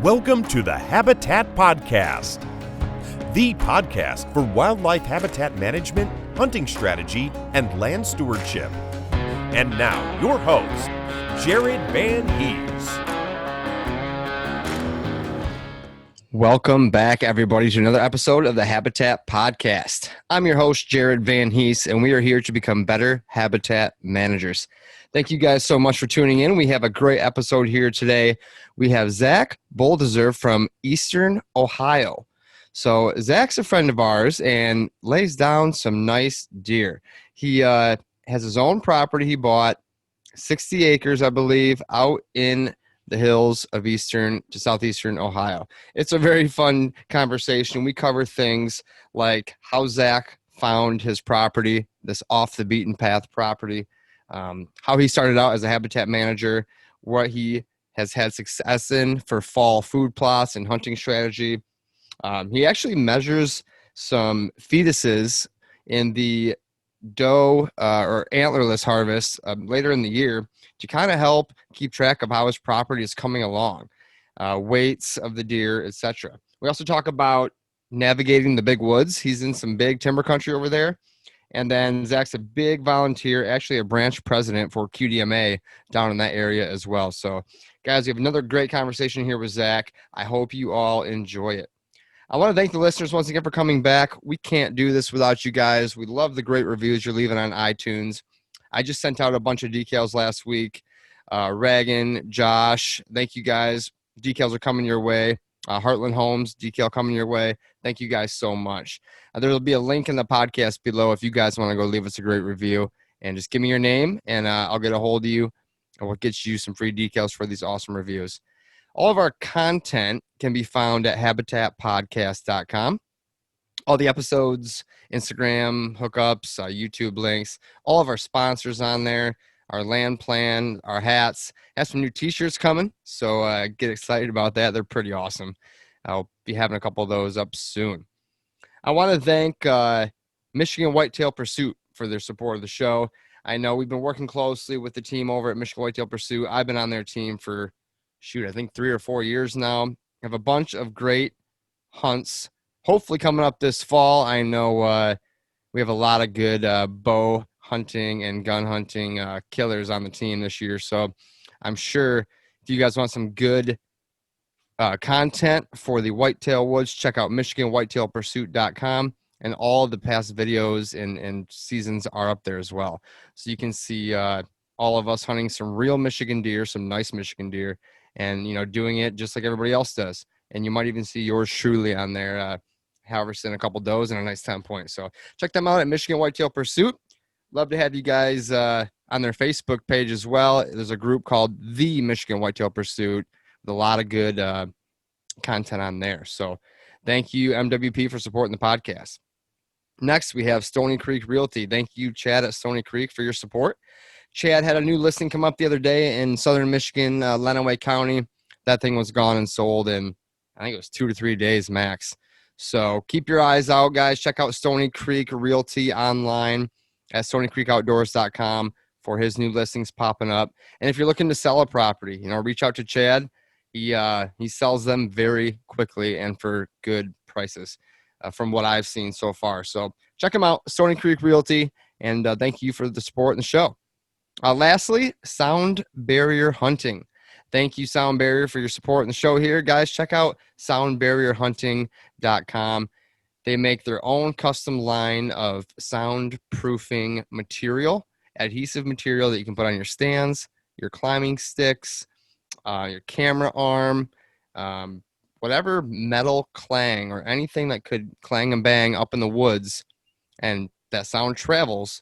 Welcome to the Habitat Podcast, the podcast for wildlife habitat management, hunting strategy, and land stewardship. And now, your host, Jared Van Hees. Welcome back, everybody, to another episode of the Habitat Podcast. I'm your host, Jared Van Hees, and we are here to become better habitat managers. Thank you guys so much for tuning in. We have a great episode here today. We have Zach Boldizsar from Eastern Ohio. So Zach's a friend of ours and lays down some nice deer. He has his own property. He bought 60 acres, I believe, out in the hills of eastern to southeastern Ohio. It's a very fun conversation. We cover things like how Zach found his property, this off the beaten path property, how he started out as a habitat manager, what he has had success in for fall food plots and hunting strategy. He actually measures some fetuses in the Doe or antlerless harvest later in the year to kind of help keep track of how his property is coming along, weights of the deer, etc. We also talk about navigating the big woods. He's in some big timber country over there. And then Zach's a big volunteer, actually a branch president for Qdma down in that area as well. So, guys, we have another great conversation here with Zach. I hope you all enjoy it. I want to thank the listeners once again for coming back. We can't do this without you guys. We love the great reviews you're leaving on iTunes. I just sent out a bunch of decals last week. Reagan, Josh, thank you guys. Decals are coming your way. Heartland Homes, decal coming your way. Thank you guys so much. There will be a link in the podcast below if you guys want to go leave us a great review. And just give me your name, and I'll get a hold of you, and we'll get you some free decals for these awesome reviews. All of our content can be found at habitatpodcast.com. All the episodes, Instagram, hookups, YouTube links, all of our sponsors on there, our land plan, our hats. Have some new t-shirts coming, so get excited about that. They're pretty awesome. I'll be having a couple of those up soon. I want to thank Michigan Whitetail Pursuit for their support of the show. I know we've been working closely with the team over at Michigan Whitetail Pursuit. I've been on their team for, I think 3 or 4 years now. I have a bunch of great hunts hopefully coming up this fall. I know we have a lot of good bow hunting and gun hunting killers on the team this year. So I'm sure if you guys want some good content for the whitetail woods, check out MichiganWhitetailPursuit.com, and all of the past videos and seasons are up there as well. So you can see all of us hunting some real Michigan deer, some nice Michigan deer, and, doing it just like everybody else does. And you might even see yours truly on there, harvesting a couple does and a nice 10 points. So check them out at Michigan Whitetail Pursuit. Love to have you guys on their Facebook page as well. There's a group called the Michigan Whitetail Pursuit with a lot of good content on there. So thank you, MWP, for supporting the podcast. Next, we have Stoney Creek Realty. Thank you, Chad at Stoney Creek, for your support. Chad had a new listing come up the other day in southern Michigan, Lenawee County. That thing was gone and sold in, I think it was 2 to 3 days max. So keep your eyes out, guys. Check out Stoney Creek Realty online at StoneyCreekOutdoors.com for his new listings popping up. And if you're looking to sell a property, reach out to Chad. He sells them very quickly and for good prices from what I've seen so far. So check him out, Stoney Creek Realty, and thank you for the support in the show. Lastly, Sound Barrier Hunting. Thank you, Sound Barrier, for your support in the show here. Guys, check out soundbarrierhunting.com. They make their own custom line of soundproofing material, adhesive material that you can put on your stands, your climbing sticks, your camera arm, whatever metal clang or anything that could clang and bang up in the woods and that sound travels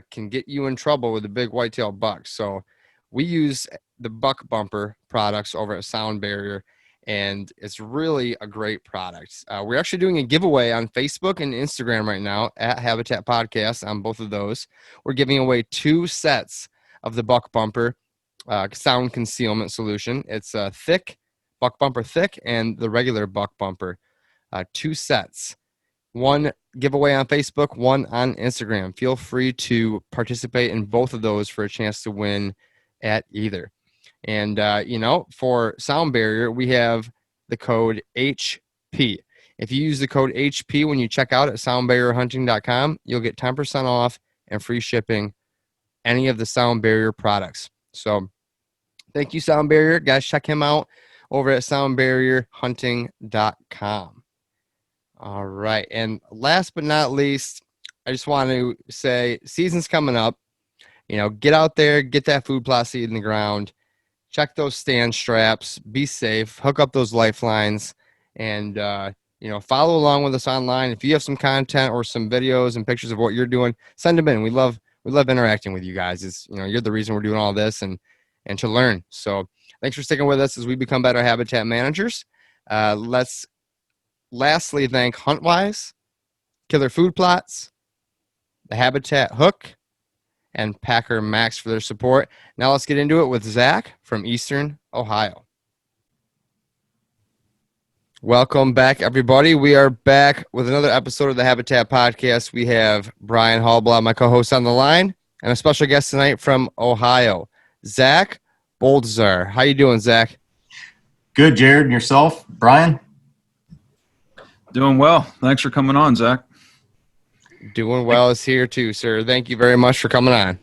can get you in trouble with a big whitetail buck. So we use the buck bumper products over at Sound Barrier, and it's really a great product. We're actually doing a giveaway on Facebook and Instagram right now at Habitat Podcast on both of those. We're giving away 2 sets of the buck bumper sound concealment solution. It's a thick buck bumper thick and the regular buck bumper, 2 sets. One giveaway on Facebook, one on Instagram. Feel free to participate in both of those for a chance to win at either. And, for Sound Barrier, we have the code HP. If you use the code HP when you check out at soundbarrierhunting.com, you'll get 10% off and free shipping any of the Sound Barrier products. So thank you, Sound Barrier. Guys, check him out over at soundbarrierhunting.com. All right. And last but not least, I just want to say season's coming up. Get out there, get that food plot seed in the ground, check those stand straps, be safe, hook up those lifelines, and, follow along with us online. If you have some content or some videos and pictures of what you're doing, send them in. We love interacting with you guys. You're the reason we're doing all this and to learn. So thanks for sticking with us as we become better habitat managers. Let's lastly thank Huntwise, Killer Food Plots, the Habitat Hook, and Packer Max for their support. Now let's get into it with Zach from Eastern Ohio. Welcome back, everybody. We are back with another episode of the Habitat Podcast. We have Brian Hallblatt, my co-host, on the line, and a special guest tonight from Ohio, Zach Boldizsar. How you doing, Zach? Good, Jared. And yourself, Brian? Doing well. Thanks for coming on, Zach. Doing well is here too, sir. Thank you very much for coming on.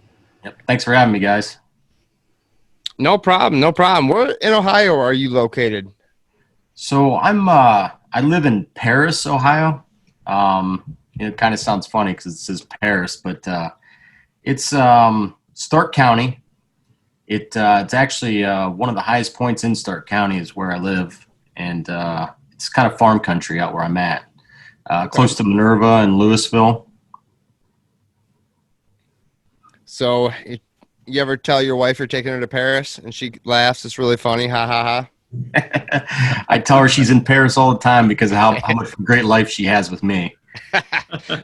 Yep. Thanks for having me, guys. No problem. Where in Ohio are you located? So I live in Paris, Ohio. It kind of sounds funny because it says Paris, but it's Stark County. It's actually one of the highest points in Stark County is where I live, and it's kind of farm country out where I'm at, close to Minerva and Louisville. So you ever tell your wife you're taking her to Paris and she laughs? It's really funny. Ha, ha, ha. I tell her she's in Paris all the time because of how much great life she has with me.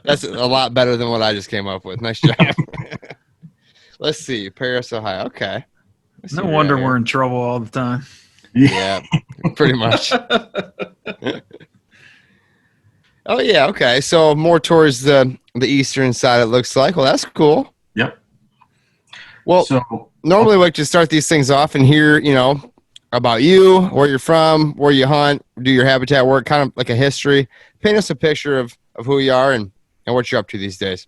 That's a lot better than what I just came up with. Nice job. Let's see. Paris, Ohio. Okay. No wonder we're in trouble all the time. Yeah, pretty much. Oh, yeah. Okay. So more towards the eastern side, it looks like. Well, that's cool. Yep. Well, normally we like to start these things off and hear, about you, where you're from, where you hunt, do your habitat work, kind of like a history. Paint us a picture of who you are and what you're up to these days.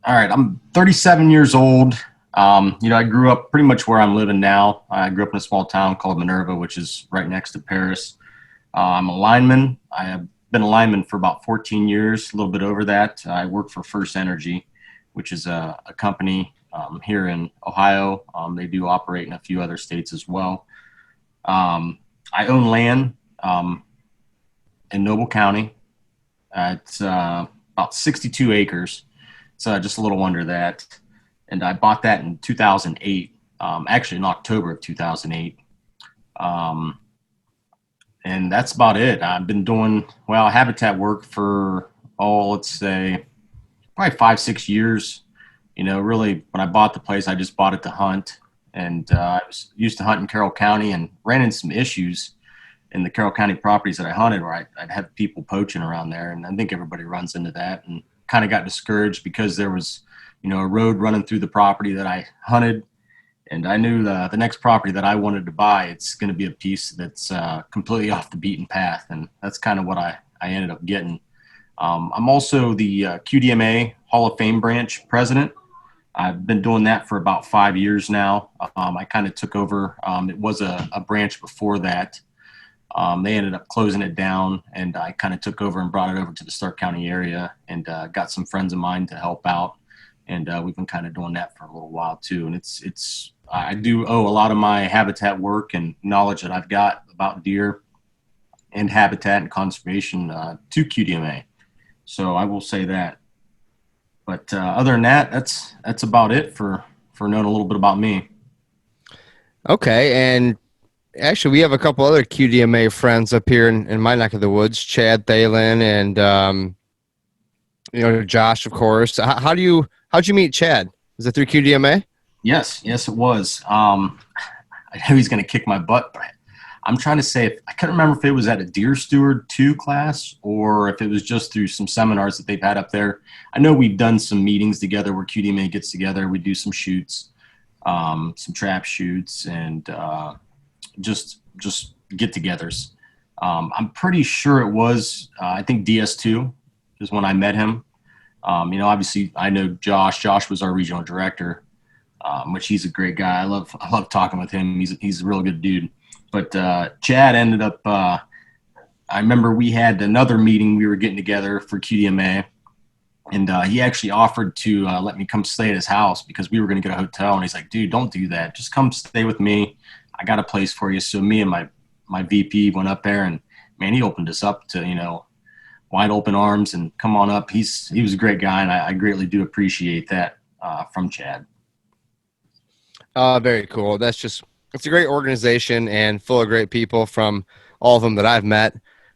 All right. I'm 37 years old. I grew up pretty much where I'm living now. I grew up in a small town called Minerva, which is right next to Paris. I'm a lineman. I have been a lineman for about 14 years, a little bit over that. I work for First Energy, which is a company here in Ohio. They do operate in a few other states as well. I own land in Noble County. It's about 62 acres. So just a little under that. And I bought that in 2008, actually in October of 2008. And that's about it. I've been doing, habitat work for, let's say, probably 5-6 years. Really, when I bought the place, I just bought it to hunt. And I was used to hunt in Carroll County and ran into some issues in the Carroll County properties that I hunted where I'd have people poaching around there. And I think everybody runs into that and kind of got discouraged because there was, a road running through the property that I hunted. And I knew the next property that I wanted to buy, it's going to be a piece that's completely off the beaten path. And that's kind of what I ended up getting. I'm also the Qdma Hall of Fame branch president. I've been doing that for about 5 years now. I kind of took over. It was a branch before that. They ended up closing it down, and I kind of took over and brought it over to the Stark County area and got some friends of mine to help out. And we've been kind of doing that for a little while too. And I do owe a lot of my habitat work and knowledge that I've got about deer and habitat and conservation to Qdma. So I will say that. But other than that, that's about it for knowing a little bit about me. Okay. And actually, we have a couple other Qdma friends up here in my neck of the woods, Chad Thalen and, Josh, of course. How'd you meet Chad? Was it through Qdma? Yes, it was. I know he's going to kick my butt, but I'm trying to say, I can't remember if it was at a Deer Steward 2 class or if it was just through some seminars that they've had up there. I know we've done some meetings together where Qdma gets together. We do some shoots, some trap shoots, and just get-togethers. I'm pretty sure it was, I think DS2 is when I met him. Obviously I know Josh. Josh was our regional director, which he's a great guy. I love talking with him. He's a real good dude. But Chad ended up, I remember we had another meeting. We were getting together for Qdma, and he actually offered to let me come stay at his house because we were going to get a hotel. And he's like, dude, don't do that. Just come stay with me. I got a place for you. So me and my VP went up there, and man, he opened us up to, wide open arms and come on up. He was a great guy, and I greatly do appreciate that from Chad. Very cool. It's a great organization and full of great people from all of them that I've met,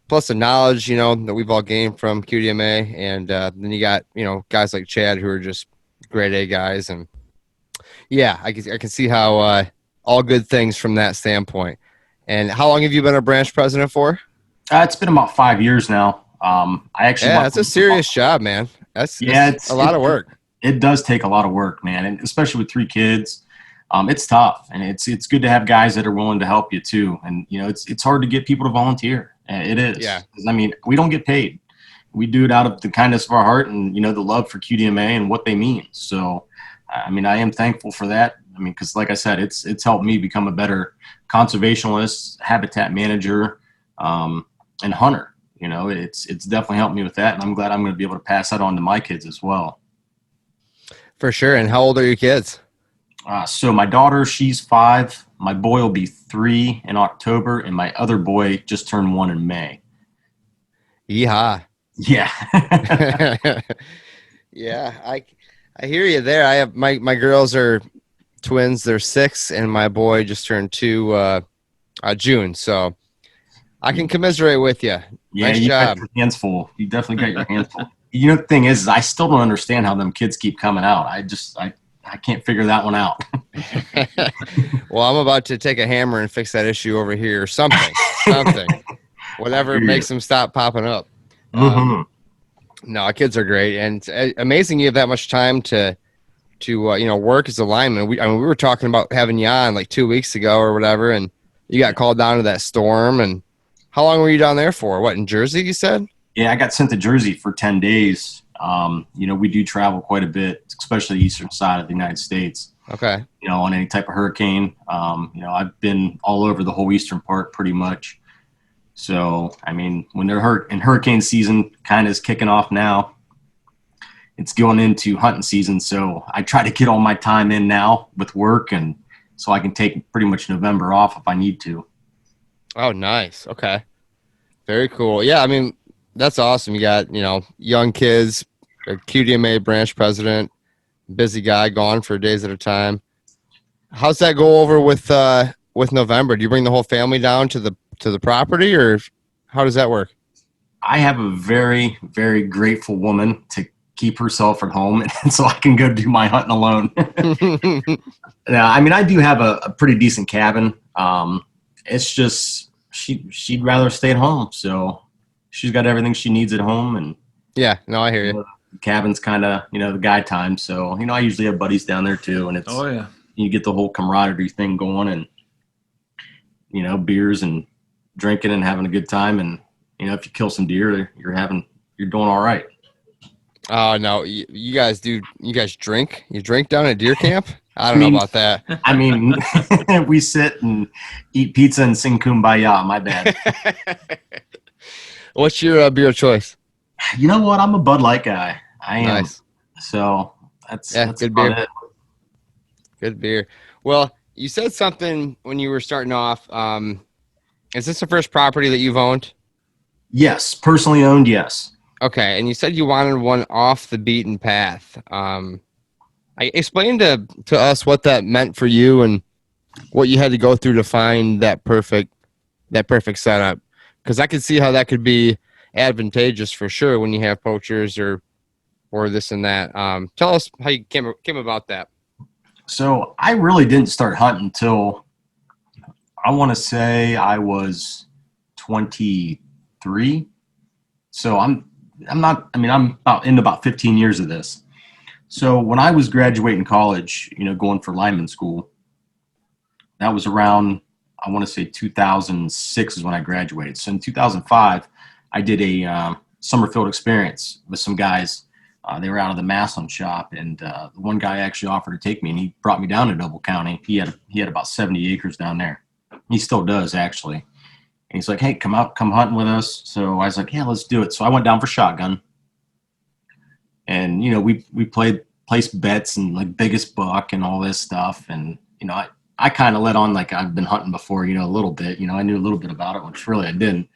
plus the knowledge, that we've all gained from QDMA. And then you got, guys like Chad who are just grade A guys. And yeah, I can see how all good things from that standpoint. And how long have you been a branch president for? It's been about 5 years now. That's a serious job, man. That's a lot of work. It does take a lot of work, man. And especially with 3 kids. It's tough, and it's good to have guys that are willing to help you too. And it's hard to get people to volunteer. It is. Yeah. I mean, we don't get paid. We do it out of the kindness of our heart and the love for QDMA and what they mean. So, I mean, I am thankful for that. I mean, because like I said, it's helped me become a better conservationist, habitat manager, and hunter. It's definitely helped me with that, and I'm glad I'm going to be able to pass that on to my kids as well. For sure. And how old are your kids? So my daughter, she's 5. My boy will be 3 in October, and my other boy just turned 1 in May. Yeehaw. Yeah. Yeah, I hear you there. I have my girls are twins. They're 6, and my boy just turned 2 June. So I can commiserate with you. Yeah, nice job. Got your hands full. You definitely got your hands full. The thing is I still don't understand how them kids keep coming out. I can't figure that one out. Well, I'm about to take a hammer and fix that issue over here or something, whatever makes them stop popping up. Mm-hmm. No, kids are great. And it's amazing you have that much time to work as a lineman. We were talking about having you on like 2 weeks ago or whatever, and you got called down to that storm. And how long were you down there for? What, in Jersey, you said? Yeah, I got sent to Jersey for 10 days. We do travel quite a bit, especially the eastern side of the United States. Okay. On any type of hurricane. I've been all over the whole eastern part pretty much. So, I mean, when they're in hurricane season kind of is kicking off now, it's going into hunting season. So I try to get all my time in now with work, and so I can take pretty much November off if I need to. Oh, nice. Okay. Very cool. Yeah, I mean, that's awesome. You got, young kids, a QDMA branch president, busy guy, gone for days at a time. How's that go over with November? Do you bring the whole family down to the property, or how does that work? I have a very, very grateful woman to keep herself at home, and so I can go do my hunting alone. Yeah, I mean, I do have a pretty decent cabin. It's just she'd rather stay at home, so she's got everything she needs at home. And yeah, no, I hear you. The cabin's kind of the guy time, so I usually have buddies down there too, and it's you get the whole camaraderie thing going, and beers and drinking and having a good time, and if you kill some deer, you're doing all right. Oh no, you guys drink? You drink down at deer camp? I don't know about that. I mean, we sit and eat pizza and sing Kumbaya. My bad. What's your beer of choice? You know what? I'm a Bud Light guy. I am. Nice. So that's good beer. It. Good beer. Well, you said something when you were starting off. Is this the first property that you've owned? Yes, personally owned. Yes. Okay, and you said you wanted one off the beaten path. Explain to us what that meant for you and what you had to go through to find that perfect setup. Because I could see how that could be advantageous for sure when you have poachers or this and that. Tell us how you came about that. So I really didn't start hunting until I want to say I was 23. So I'm about 15 years of this. So when I was graduating college, going for lineman school, that was around I want to say 2006 is when I graduated. So in 2005, I did a summer field experience with some guys. They were out of the Massillon shop, and the one guy actually offered to take me, and he brought me down to Noble County. He had about 70 acres down there. He still does, actually. And he's like, hey, come hunting with us. So I was like, yeah, let's do it. So I went down for shotgun. And, we placed bets and like biggest buck and all this stuff. And, I kind of let on like I've been hunting before, a little bit. I knew a little bit about it, which really I didn't.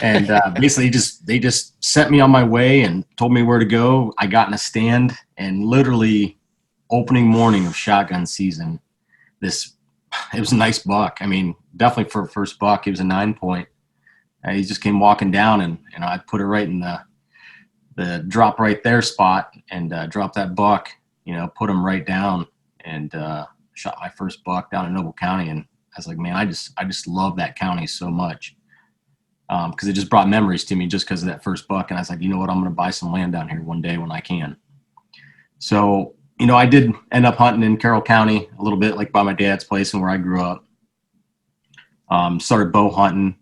And basically they just sent me on my way and told me where to go. I got in a stand, and literally opening morning of shotgun season, it was a nice buck. I mean, definitely for a first buck, it was a 9-point. He just came walking down, and I put it right in the drop right there spot, and dropped that buck, put him right down, and shot my first buck down in Noble County. And I was like, man, I just love that county so much. Because it just brought memories to me just because of that first buck. And I was like, you know what, I'm going to buy some land down here one day when I can. So, I did end up hunting in Carroll County a little bit, like by my dad's place and where I grew up. Started bow hunting,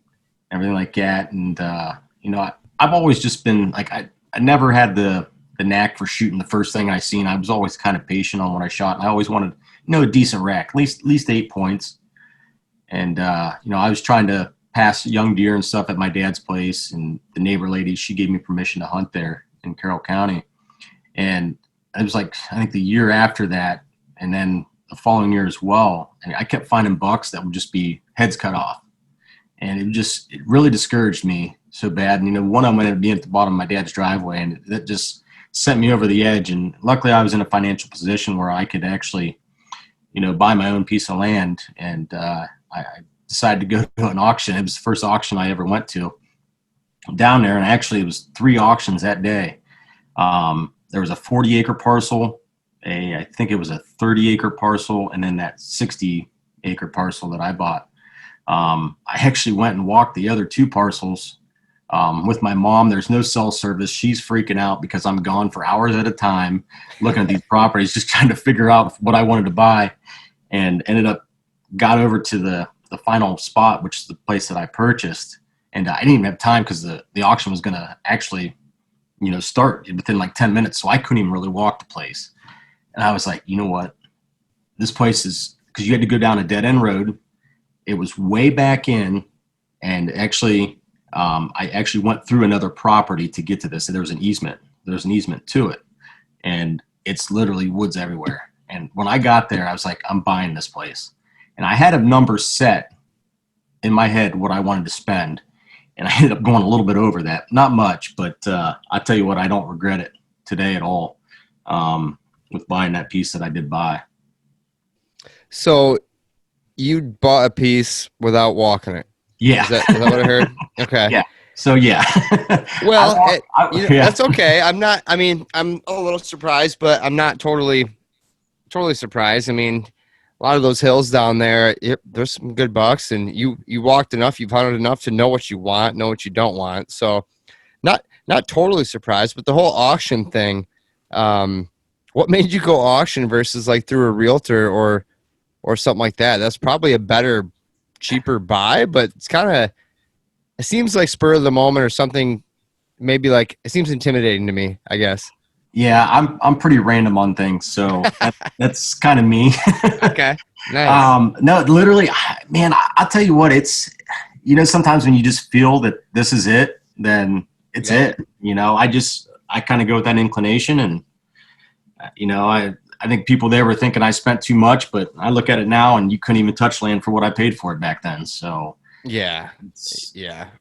everything like that. And, I've always just been like, I never had the knack for shooting the first thing I seen. I was always kind of patient on what I shot. And I always wanted, a decent rack, at least 8 points. And, I was trying to pass young deer and stuff at my dad's place, and the neighbor lady, she gave me permission to hunt there in Carroll County. And it was like, I think the year after that, and then the following year as well, and I kept finding bucks that would just be heads cut off. And it really discouraged me so bad. And, one of them ended up being at the bottom of my dad's driveway, and that just sent me over the edge. And luckily I was in a financial position where I could actually, buy my own piece of land. And I decided to go to an auction. It was the first auction I ever went to down there. And actually it was 3 auctions that day. There was a 40-acre parcel, I think it was a 30-acre parcel, and then that 60-acre parcel that I bought. I actually went and walked the other 2 parcels with my mom. There's no cell service. She's freaking out because I'm gone for hours at a time looking at these properties, just trying to figure out what I wanted to buy, and got over to the final spot, which is the place that I purchased. And I didn't even have time because the auction was going to actually, start within like 10 minutes. So I couldn't even really walk the place. And I was like, you know what? This place is, because you had to go down a dead end road. It was way back in. And actually, I actually went through another property to get to this. And there was an easement. There's an easement to it. And it's literally woods everywhere. And when I got there, I was like, I'm buying this place. And I had a number set in my head what I wanted to spend. And I ended up going a little bit over that. Not much, but I tell you what, I don't regret it today at all with buying that piece that I did buy. So you bought a piece without walking it? Yeah. Is that what I heard? Okay. Yeah. So, yeah. Well, that's okay. I'm a little surprised, but I'm not totally surprised. I mean, a lot of those hills down there, there's some good bucks, and you walked enough, you've hunted enough to know what you want, know what you don't want. So not totally surprised, but the whole auction thing, what made you go auction versus like through a realtor or something like that? That's probably a better, cheaper buy, but it seems like spur of the moment or something. Maybe like, it seems intimidating to me, I guess. Yeah, I'm pretty random on things, so that's kind of me. Okay, nice. No, literally, man, I'll tell you what, it's, sometimes when you just feel that this is it, then it's it. I kind of go with that inclination, and I think people there were thinking I spent too much, but I look at it now, and you couldn't even touch land for what I paid for it back then. So yeah.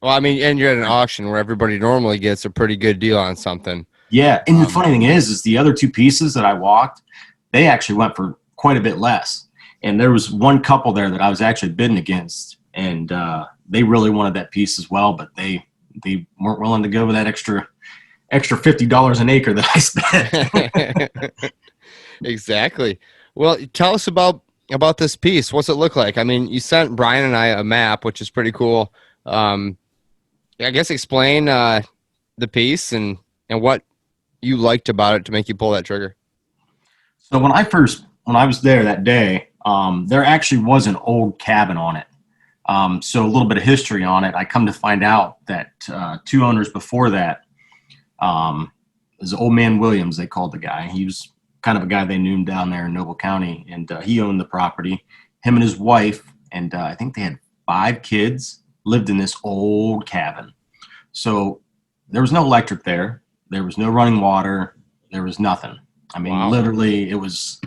Well, I mean, and you're at an auction where everybody normally gets a pretty good deal on something. Yeah, and the funny thing is the other 2 pieces that I walked, they actually went for quite a bit less. And there was one couple there that I was actually bidding against, and they really wanted that piece as well, but they weren't willing to go with that extra $50 an acre that I spent. Exactly. Well, tell us about this piece. What's it look like? I mean, you sent Brian and I a map, which is pretty cool. I guess explain the piece and what you liked about it to make you pull that trigger. So when I was there that day, there actually was an old cabin on it. So a little bit of history on it. I come to find out that 2 owners before that, is Old Man Williams, they called the guy. He was kind of a guy they knew him down there in Noble County, and he owned the property. Him and his wife, and I think they had 5 kids, lived in this old cabin. So there was no electric there. There was no running water. There was nothing. I mean, Wow. literally, it was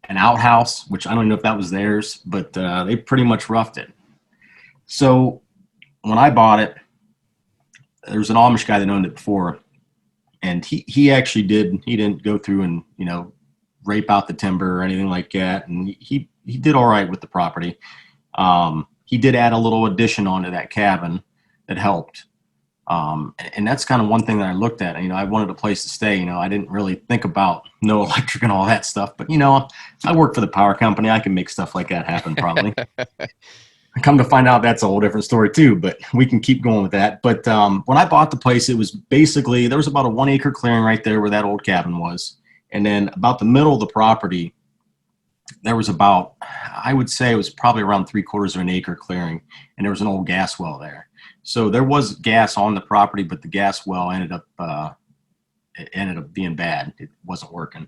an outhouse, which I don't know if that was theirs, but they pretty much roughed it. So when I bought it, there was an Amish guy that owned it before, and he actually didn't go through and, rape out the timber or anything like that. And he did all right with the property. He did add a little addition onto that cabin that helped. And that's kind of one thing that I looked at. I wanted a place to stay. I didn't really think about no electric and all that stuff. But, I work for the power company. I can make stuff like that happen probably. Come to find out, that's a whole different story too, but we can keep going with that. But when I bought the place, it was basically, there was about a 1 acre clearing right there where that old cabin was. And then about the middle of the property, there was about, I would say it was probably around 3/4 of an acre clearing. And there was an old gas well there. So there was gas on the property, but the gas well ended up being bad. It wasn't working.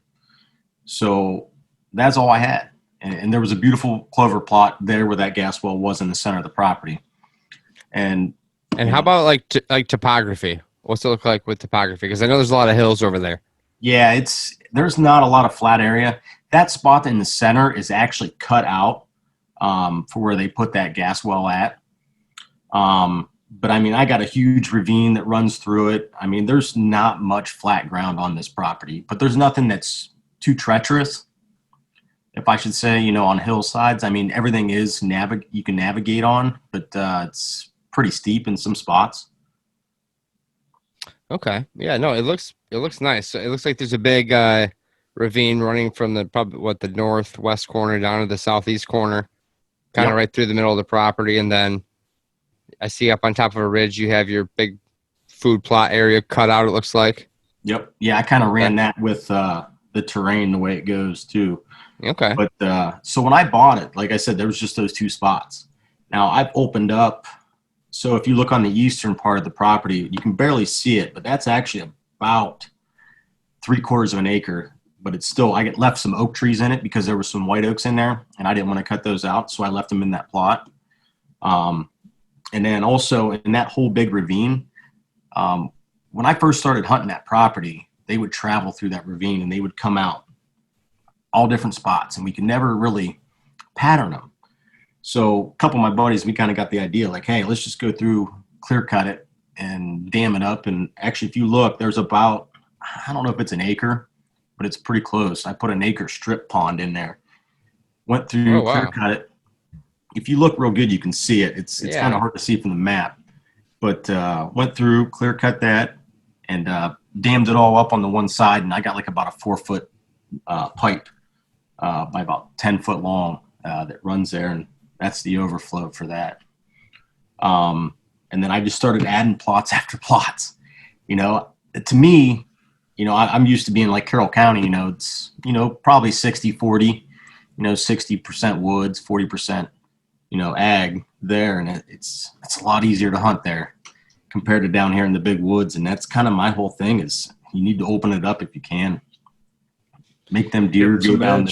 So that's all I had. And there was a beautiful clover plot there where that gas well was in the center of the property. And how about like topography? What's it look like with topography? Because I know there's a lot of hills over there. Yeah, there's not a lot of flat area. That spot in the center is actually cut out for where they put that gas well at. But I mean, I got a huge ravine that runs through it. I mean, there's not much flat ground on this property, but there's nothing that's too treacherous, if I should say, on hillsides. I mean, everything is you can navigate on, but it's pretty steep in some spots. Okay. Yeah, no, it looks nice. It looks like there's a big ravine running from the northwest corner down to the southeast corner, kind of right through the middle of the property. And then I see up on top of a ridge, you have your big food plot area cut out, it looks like. Yep. Yeah, I kind of ran that with the terrain, the way it goes too. Okay. But so when I bought it, like I said, there was just those 2 spots. Now I've opened up. So if you look on the eastern part of the property, you can barely see it, but that's actually about 3/4 of an acre. But it's still, I left some oak trees in it because there were some white oaks in there, and I didn't want to cut those out, so I left them in that plot. And then also in that whole big ravine, when I first started hunting that property, they would travel through that ravine and they would come out all different spots, and we could never really pattern them. So a couple of my buddies, we kind of got the idea like, hey, let's just go through, clear cut it and dam it up. And actually, if you look, there's about, I don't know if it's an acre, but it's pretty close. I put an acre strip pond in there, went through, clear cut it. If you look real good, you can see it. It's kind of hard to see from the map, but went through, clear cut that, and dammed it all up on the one side. And I got like about a 4-foot pipe by about 10 foot long that runs there, and that's the overflow for that. And then I just started adding plots after plots. To me, I'm used to being like Carroll County. It's probably 60-40. 60% woods, 40% ag there, and it's a lot easier to hunt there compared to down here in the big woods. And that's kind of my whole thing, is you need to open it up if you can. Make them deer go down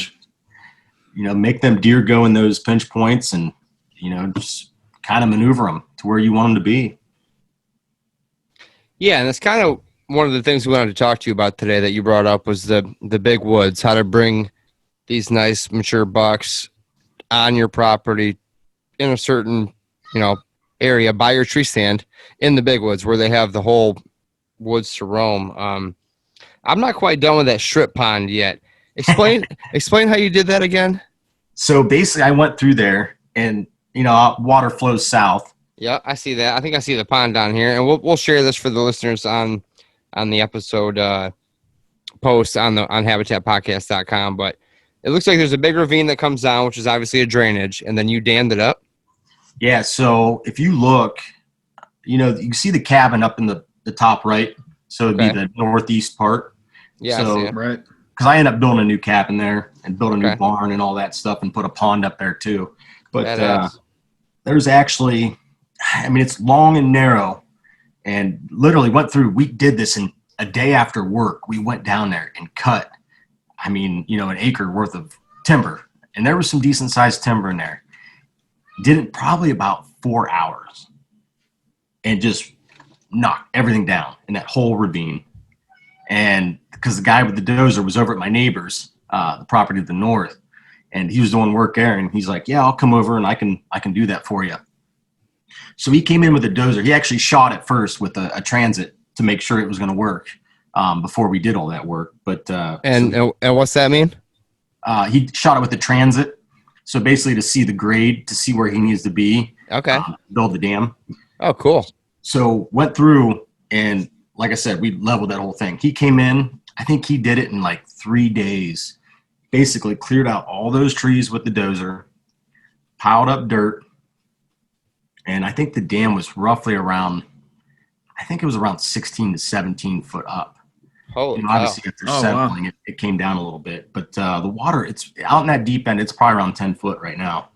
make them deer go in those pinch points, and just kind of maneuver them to where you want them to be. Yeah, and that's kind of one of the things we wanted to talk to you about today that you brought up was the big woods, how to bring these nice mature bucks on your property in a certain area by your tree stand in the big woods where they have the whole woods to roam. I'm not quite done with that strip pond yet. Explain how you did that again. So basically, I went through there, and water flows south. Yeah, I see that. I think I see the pond down here, and we'll share this for the listeners on the episode post on habitatpodcast.com. But it looks like there's a big ravine that comes down, which is obviously a drainage, and then you dammed it up. Yeah. So if you look, you can see the cabin up in the top right. So it'd be the northeast part. Yeah. So, I see it. Right. Because I ended up building a new cabin there and built a new barn and all that stuff, and put a pond up there too. But there's actually, I mean, it's long and narrow, and literally we did this in a day after work. We went down there and cut, I mean, an acre worth of timber, and there was some decent sized timber in there. Did it probably about 4 hours and just knocked everything down in that whole ravine. And because the guy with the dozer was over at my neighbor's, the property to the north, and he was doing work there, and he's like, yeah, I'll come over and I can do that for you. So he came in with a dozer. He actually shot it first with a transit to make sure it was going to work before we did all that work. But and what's that mean? He shot it with the transit. So basically to see the grade, to see where he needs to be. Okay. Build the dam. Oh, cool. So went through, and like I said, we leveled that whole thing. He came in, I think he did it in like 3 days, basically cleared out all those trees with the dozer, piled up dirt. And I think the dam was roughly around 16 to 17 foot up. Holy cow. Obviously, after settling, it came down a little bit. But the water, it's out in that deep end. It's probably around 10 foot right now.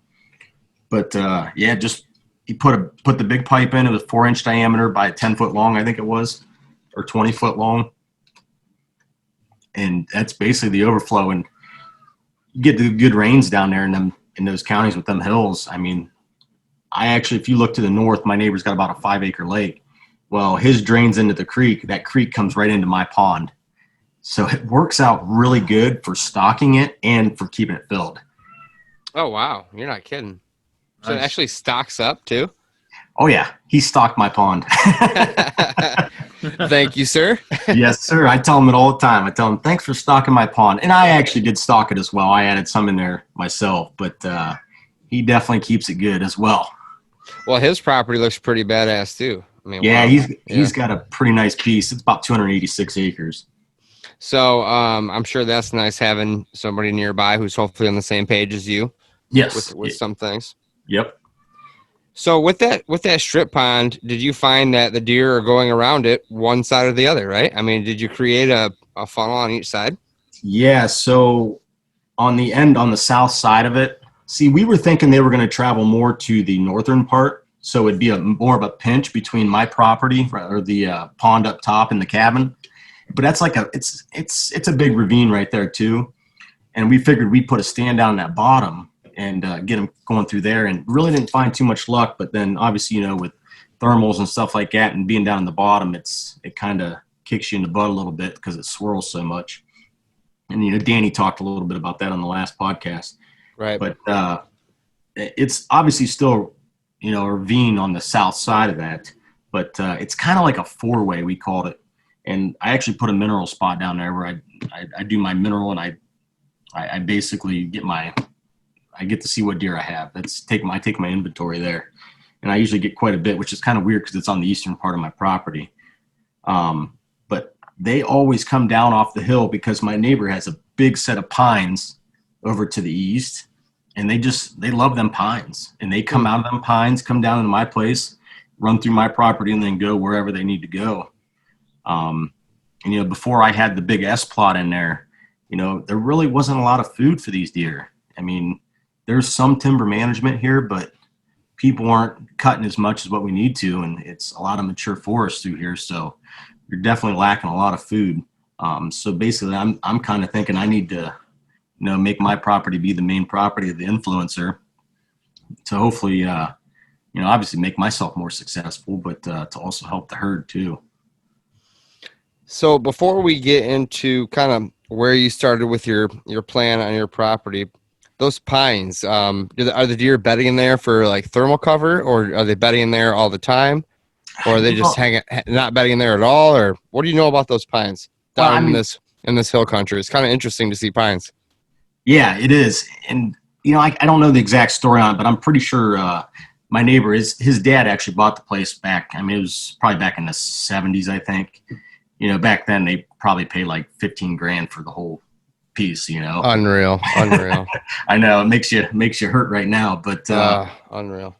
But just he put the big pipe in. It was 4-inch diameter by 10 foot long, I think it was, or 20 foot long. And that's basically the overflow. And you get the good rains down there in those counties with them hills. I mean, if you look to the north, my neighbor's got about a 5-acre lake. Well, his drains into the creek. That creek comes right into my pond. So it works out really good for stocking it and for keeping it filled. Oh, wow. You're not kidding. So Nice. It actually stocks up too? Oh, yeah. He stocked my pond. Thank you, sir. Yes, sir. I tell him it all the time. I tell him, thanks for stocking my pond. And I actually did stock it as well. I added some in there myself, but he definitely keeps it good as well. Well, his property looks pretty badass too. I mean, Yeah, wow. he's got a pretty nice piece. It's about 286 acres. So I'm sure that's nice having somebody nearby who's hopefully on the same page as you. Yes. With some things. Yep. So with that strip pond, did you find that the deer are going around it one side or the other, right? I mean, did you create a funnel on each side? Yeah, so on the south side of it, see, we were thinking they were going to travel more to the northern part. So it'd be more of a pinch between my property or the pond up top and the cabin. But that's like it's a big ravine right there too. And we figured we'd put a stand down that bottom and get them going through there, and really didn't find too much luck. But then obviously, with thermals and stuff like that and being down in the bottom, it kind of kicks you in the butt a little bit because it swirls so much. And, Danny talked a little bit about that on the last podcast. Right. But it's obviously still, a ravine on the south side of that. But it's kind of like a 4-way, we called it. And I actually put a mineral spot down there where I do my mineral, and I basically I get to see what deer I have. I take my inventory there. And I usually get quite a bit, which is kind of weird because it's on the eastern part of my property. But they always come down off the hill because my neighbor has a big set of pines over to the east, and they love them pines, and they come out of them pines, come down into my place, run through my property, and then go wherever they need to go. And before I had the big S plot in there, there really wasn't a lot of food for these deer. I mean, there's some timber management here, but people aren't cutting as much as what we need to, and it's a lot of mature forest through here, so you're definitely lacking a lot of food. So basically, I'm kind of thinking I need to, make my property be the main property of the influencer to hopefully, obviously make myself more successful, but to also help the herd too. So before we get into kind of where you started with your plan on your property, those pines, are the deer bedding in there for like thermal cover, or are they bedding in there all the time, or are they just not bedding in there at all? Or what do you know about those pines down in this hill country? It's kind of interesting to see pines. Yeah, it is. And, I don't know the exact story on it, but I'm pretty sure my neighbor, his dad actually bought the place back. I mean, it was probably back in the 70s, I think. Back then they probably paid like $15,000 for the whole piece, Unreal. I know it makes you hurt right now, but unreal.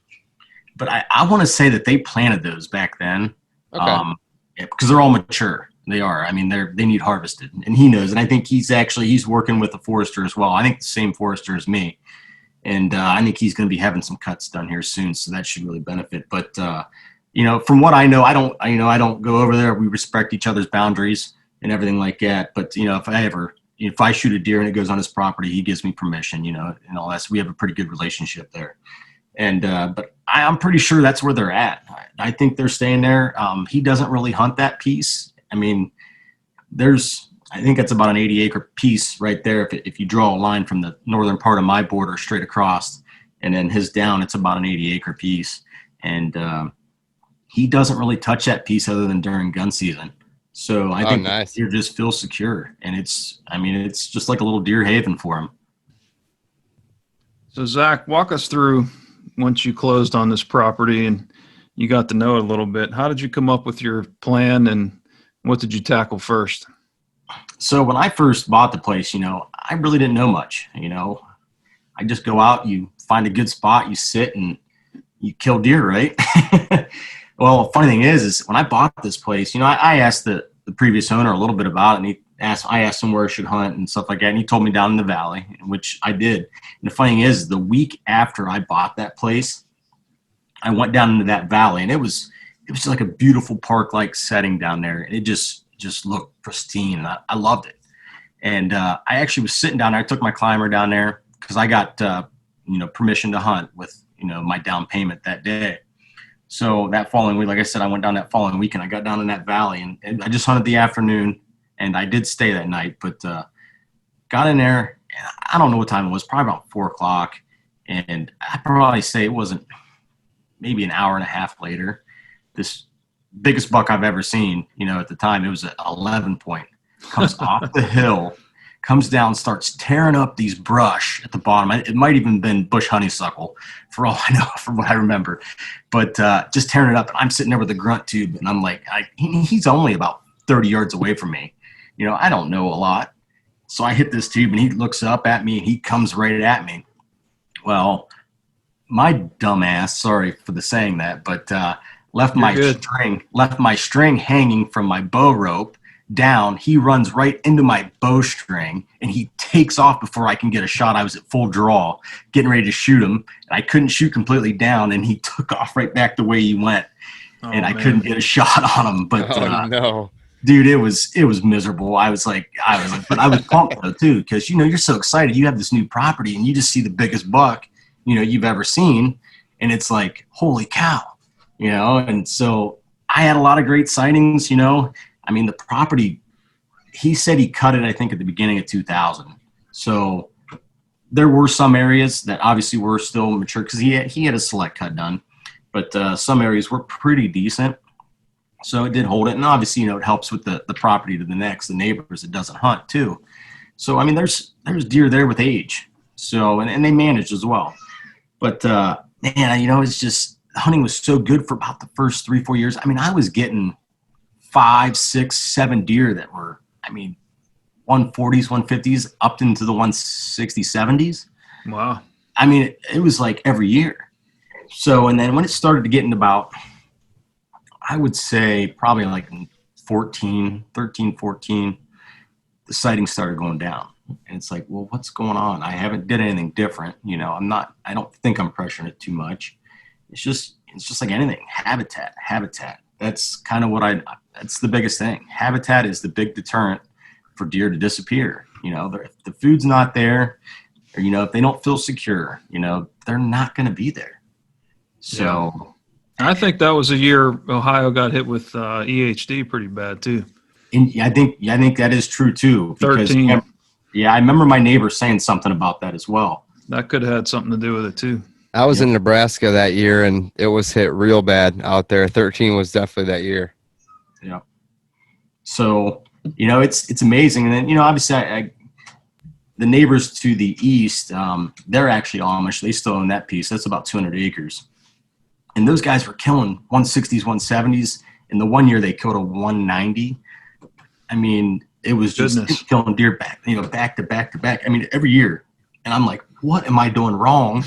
But I want to say that they planted those back then. Okay. Because they're all mature. They are. I mean, they need harvested, and he knows. And I think he's working with a forester as well. I think the same forester as me. And I think he's going to be having some cuts done here soon, so that should really benefit. But from what I know, I don't go over there. We respect each other's boundaries and everything like that. But if I shoot a deer and it goes on his property, he gives me permission, and all that. So we have a pretty good relationship there. And but I'm pretty sure that's where they're at. I think they're staying there. He doesn't really hunt that piece. I mean, I think it's about an 80-acre piece right there. If you draw a line from the northern part of my border straight across, and then his down, it's about an 80-acre piece. And he doesn't really touch that piece other than during gun season. So I think nice. Deer just feels secure, and it's just like a little deer haven for him. So Zach, walk us through once you closed on this property and you got to know it a little bit. How did you come up with your plan, and what did you tackle first? So when I first bought the place, I really didn't know much. I just go out, you find a good spot, you sit, and you kill deer, right? Well, funny thing is when I bought this place, I asked the previous owner a little bit about it, and I asked him where I should hunt and stuff like that, and he told me down in the valley, which I did. And the funny thing is, the week after I bought that place, I went down into that valley, and it was just like a beautiful park-like setting down there, and it just looked pristine, and I loved it. And I actually was sitting down there. I took my climber down there because I got permission to hunt with my down payment that day. So that following week, like I said, I went down that following week, and I got down in that valley, and I just hunted the afternoon, and I did stay that night, but got in there, and I don't know what time it was, probably about 4:00, and I'd probably say it wasn't maybe an hour and a half later, this biggest buck I've ever seen, at the time, it was at 11 point, comes off the hill, comes down, starts tearing up these brush at the bottom. It might even been bush honeysuckle for all I know, from what I remember, but just tearing it up. And I'm sitting there with a grunt tube, and I'm like, he's only about 30 yards away from me. I don't know a lot. So I hit this tube, and he looks up at me, and he comes right at me. Well, my dumb ass, sorry for the saying that, but left my string hanging from my bow rope down. He runs right into my bowstring, and he takes off before I can get a shot. I was at full draw, getting ready to shoot him, and I couldn't shoot completely down, and he took off right back the way he went, and I couldn't get a shot on him. But no, dude, it was miserable. I was like, but I was pumped though too, because you're so excited. You have this new property, and you just see the biggest buck you've ever seen, and it's like, holy cow, And so I had a lot of great sightings. The property, he said he cut it, I think, at the beginning of 2000. So there were some areas that obviously were still mature because he had a select cut done, but some areas were pretty decent. So it did hold it. And obviously, it helps with the property to the neighbors it doesn't hunt too. So, there's deer there with age. So, and they managed as well. But, man, it's just, hunting was so good for about the first 3-4 years. I was getting 5, 6, 7 deer that were, 140s, 150s, up into the 160s, 70s. Wow. It was like every year. So, and then when it started to get into about, I would say probably like 13, 14, the sightings started going down. And it's like, well, what's going on? I haven't did anything different. I don't think I'm pressuring it too much. It's just like anything. Habitat. That's kind of that's the biggest thing. Habitat is the big deterrent for deer to disappear. If the food's not there, or, if they don't feel secure, they're not going to be there. So yeah. I think that was a year Ohio got hit with EHD pretty bad too. And I think that is true too. 13. I remember my neighbor saying something about that as well. That could have had something to do with it too. I was in Nebraska that year, and it was hit real bad out there. 13 was definitely that year. Yeah. So, it's amazing. And then, obviously the neighbors to the east, they're actually Amish. They still own that piece. That's about 200 acres. And those guys were killing 160s, 170s. In the one year they killed a 190. It was just killing deer back to back to back. Every year. And I'm like, what am I doing wrong?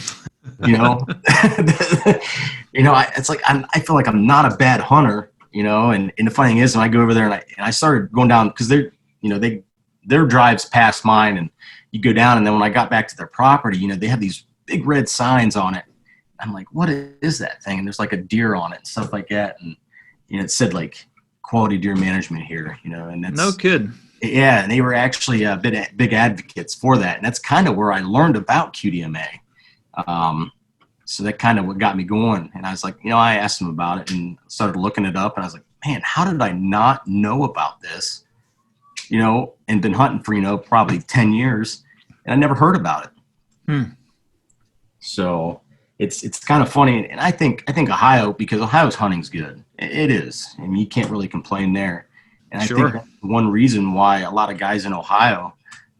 It's like, I feel like I'm not a bad hunter, and the funny thing is when I go over there and I started going down, because their drives past mine, and you go down, and then when I got back to their property, they have these big red signs on it. I'm like, what is that thing? And there's like a deer on it and stuff like that. And, it said like quality deer management here, and that's No kidding. Yeah. And they were actually big advocates for that. And that's kind of where I learned about Qdma. So that kind of what got me going. And I was like, I asked them about it and started looking it up. And I was like, man, how did I not know about this? And been hunting for, probably 10 years. And I never heard about it. So it's kind of funny. And I think Ohio, because Ohio's hunting's good. It is. I mean, you can't really complain there. And I think that's one reason why a lot of guys in Ohio,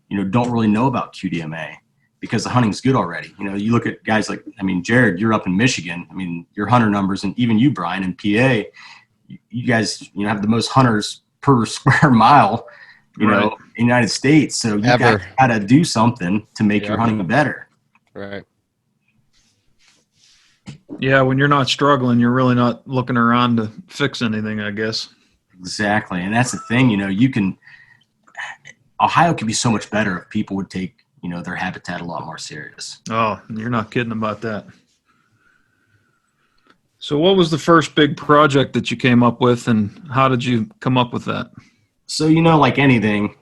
don't really know about Qdma, because the hunting's good already. You look at guys like, Jared, you're up in Michigan. Your hunter numbers, and even you, Brian, in PA, you guys, have the most hunters per square mile, in the United States. So you got to do something to make your hunting better. Right. Yeah, when you're not struggling, you're really not looking around to fix anything, I guess. Exactly. And that's the thing, Ohio could be so much better if people would take, their habitat a lot more serious. Oh, you're not kidding about that. So what was the first big project that you came up with, and how did you come up with that? So, like anything,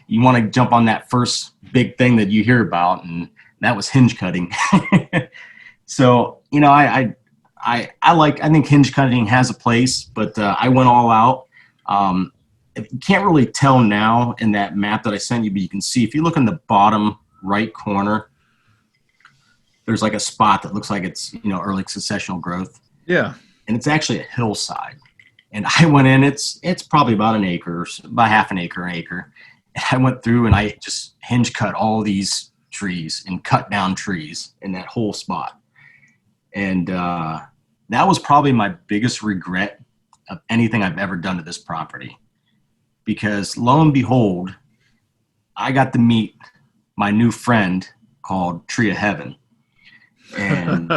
you want to jump on that first big thing that you hear about, and that was hinge cutting. So, I think hinge cutting has a place, but I went all out. You can't really tell now in that map that I sent you, but you can see if you look in the bottom right corner, there's like a spot that looks like it's, early successional growth. Yeah. And it's actually a hillside. And I went in, it's probably about an acre, about half an acre. And I went through and I just hinge cut all these trees and cut down trees in that whole spot. And that was probably my biggest regret of anything I've ever done to this property. Because lo and behold, I got to meet my new friend called Tree of Heaven. And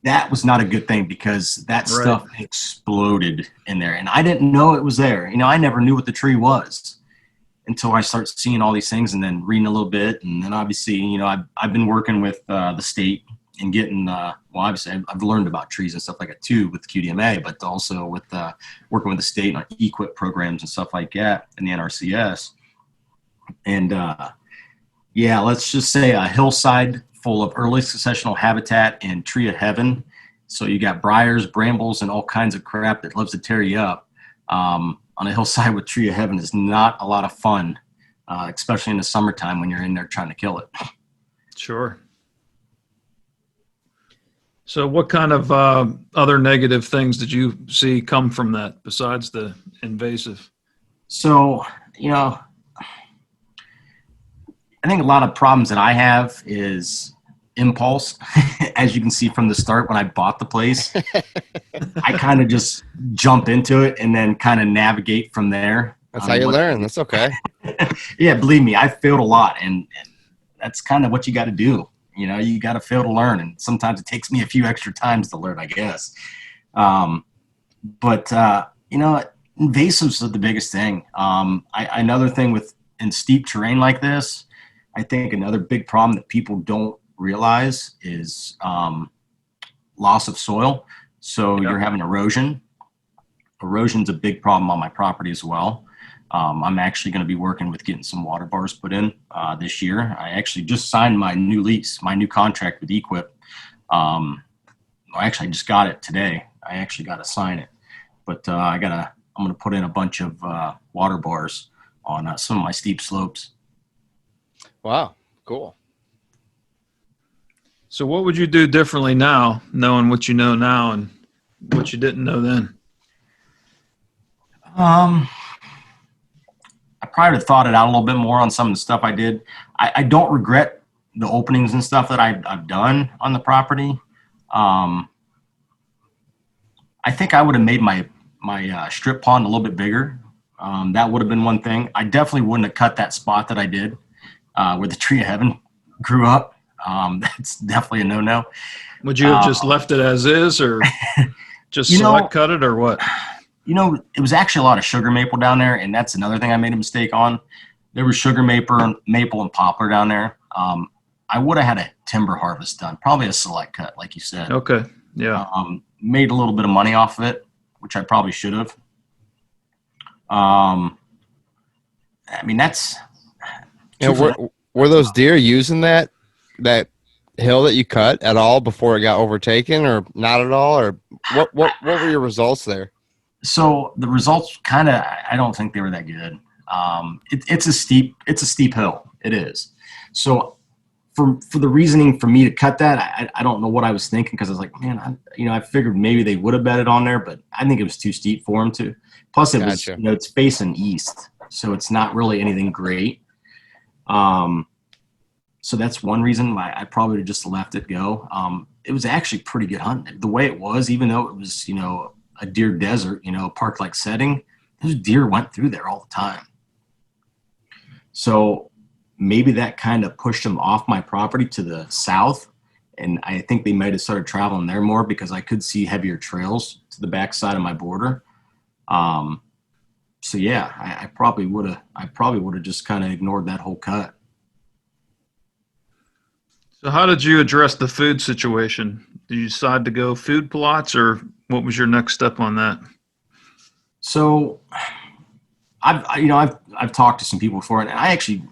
that was not a good thing, because that stuff exploded in there. And I didn't know it was there. I never knew what the tree was until I started seeing all these things and then reading a little bit. And then obviously, I've been working with the state and getting, obviously I've learned about trees and stuff like that too with Qdma, but also with working with the state on EQIP programs and stuff like that in the NRCS. And let's just say a hillside full of early successional habitat and Tree of Heaven. So you got briars, brambles, and all kinds of crap that loves to tear you up. On a hillside with Tree of Heaven is not a lot of fun, especially in the summertime when you're in there trying to kill it. Sure. So what kind of other negative things did you see come from that besides the invasive? So, I think a lot of problems that I have is impulse. As you can see from the start, when I bought the place, I kind of just jump into it and then kind of navigate from there. That's how you learn. That's okay. Yeah, believe me, I failed a lot, and that's kind of what you got to do. You got to fail to learn, and sometimes it takes me a few extra times to learn, I guess. But invasives are the biggest thing. Another thing in steep terrain like this, I think another big problem that people don't realize is loss of soil. So you're having erosion. Erosion's a big problem on my property as well. I'm actually going to be working with getting some water bars put in this year. I actually just signed my new lease, my new contract with EQIP. I just got it today. I actually got to sign it, but I'm going to put in a bunch of water bars on some of my steep slopes. Wow, cool. So what would you do differently now, knowing what you know now and what you didn't know then? I probably thought it out a little bit more on some of the stuff I did. I don't regret the openings and stuff that I've done on the property. I think I would have made my strip pond a little bit bigger. That would have been one thing. I definitely wouldn't have cut that spot that I did where the Tree of Heaven grew up. That's definitely a no-no. Would you have just left it as is, or just select cut it, or what? It was actually a lot of sugar maple down there, and that's another thing I made a mistake on. There was sugar maple and poplar down there. I would have had a timber harvest done, probably a select cut, like you said. Okay. Yeah. Made a little bit of money off of it, which I probably should have. I mean, that's. Were those deer using that hill that you cut at all before it got overtaken, or not at all, or what were your results there? So the results kind of, I don't think they were that good. It's a steep hill. It is. So for the reasoning for me to cut that, I don't know what I was thinking, because I was like, man, I figured maybe they would have bet it on there, but I think it was too steep for them to. Plus it was, it's facing east, so it's not really anything great. So that's one reason why I probably just left it go. It was actually pretty good hunting. The way it was, even though it was, a deer desert, park-like setting, those deer went through there all the time. So maybe that kind of pushed them off my property to the south. And I think they might have started traveling there more, because I could see heavier trails to the backside of my border. So yeah, I probably would have just kind of ignored that whole cut. So how did you address the food situation? Did you decide to go food plots, or what was your next step on that? So I've talked to some people before, and I actually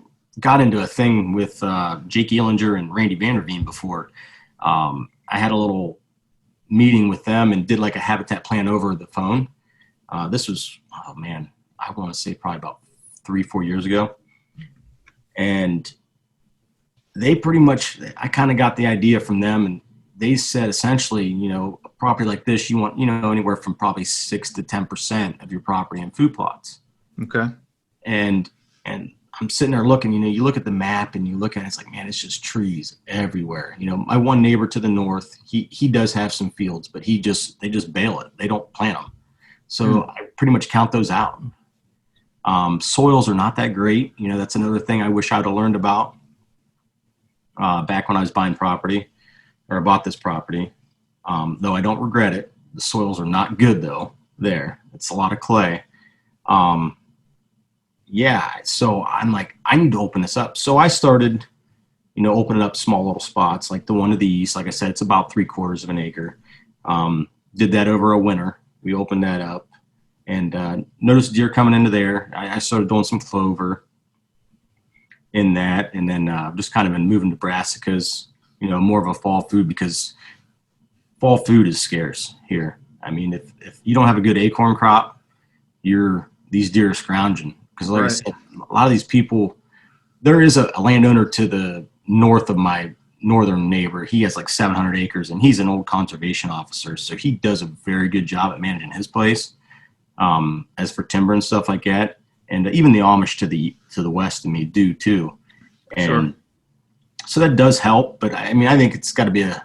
got into a thing with Jake Ealinger and Randy Vanderveen before. I had a little meeting with them and did like a habitat plan over the phone. This was, I want to say probably about 3-4 years ago. And they pretty much, I kind of got the idea from them, and they said essentially, a property like this, you want, anywhere from probably 6 to 10% of your property in food plots. Okay. And I'm sitting there looking, you look at the map and you look at it, it's like, man, it's just trees everywhere. My one neighbor to the north, he does have some fields, but they just bale it. They don't plant them. So I pretty much count those out. Soils are not that great. That's another thing I wish I'd have learned about back when I was buying property, or I bought this property. Though I don't regret it. The soils are not good though there. It's a lot of clay. So I'm like, I need to open this up. So I started, opening up small little spots, like the one to the east. Like I said, it's about 3/4 of an acre. Did that over a winter. We opened that up, and noticed deer coming into there. I started doing some clover in that, and then just kind of been moving to brassicas, more of a fall food, because fall food is scarce here. I mean, if you don't have a good acorn crop, these deer are scrounging. Because like I said, a lot of these people, there is a landowner to the north of my northern neighbor. He has like 700 acres, and he's an old conservation officer. So he does a very good job at managing his place. As for timber and stuff like that. And even the Amish to the west of me do too. And so that does help. But I mean, I think it's got to be a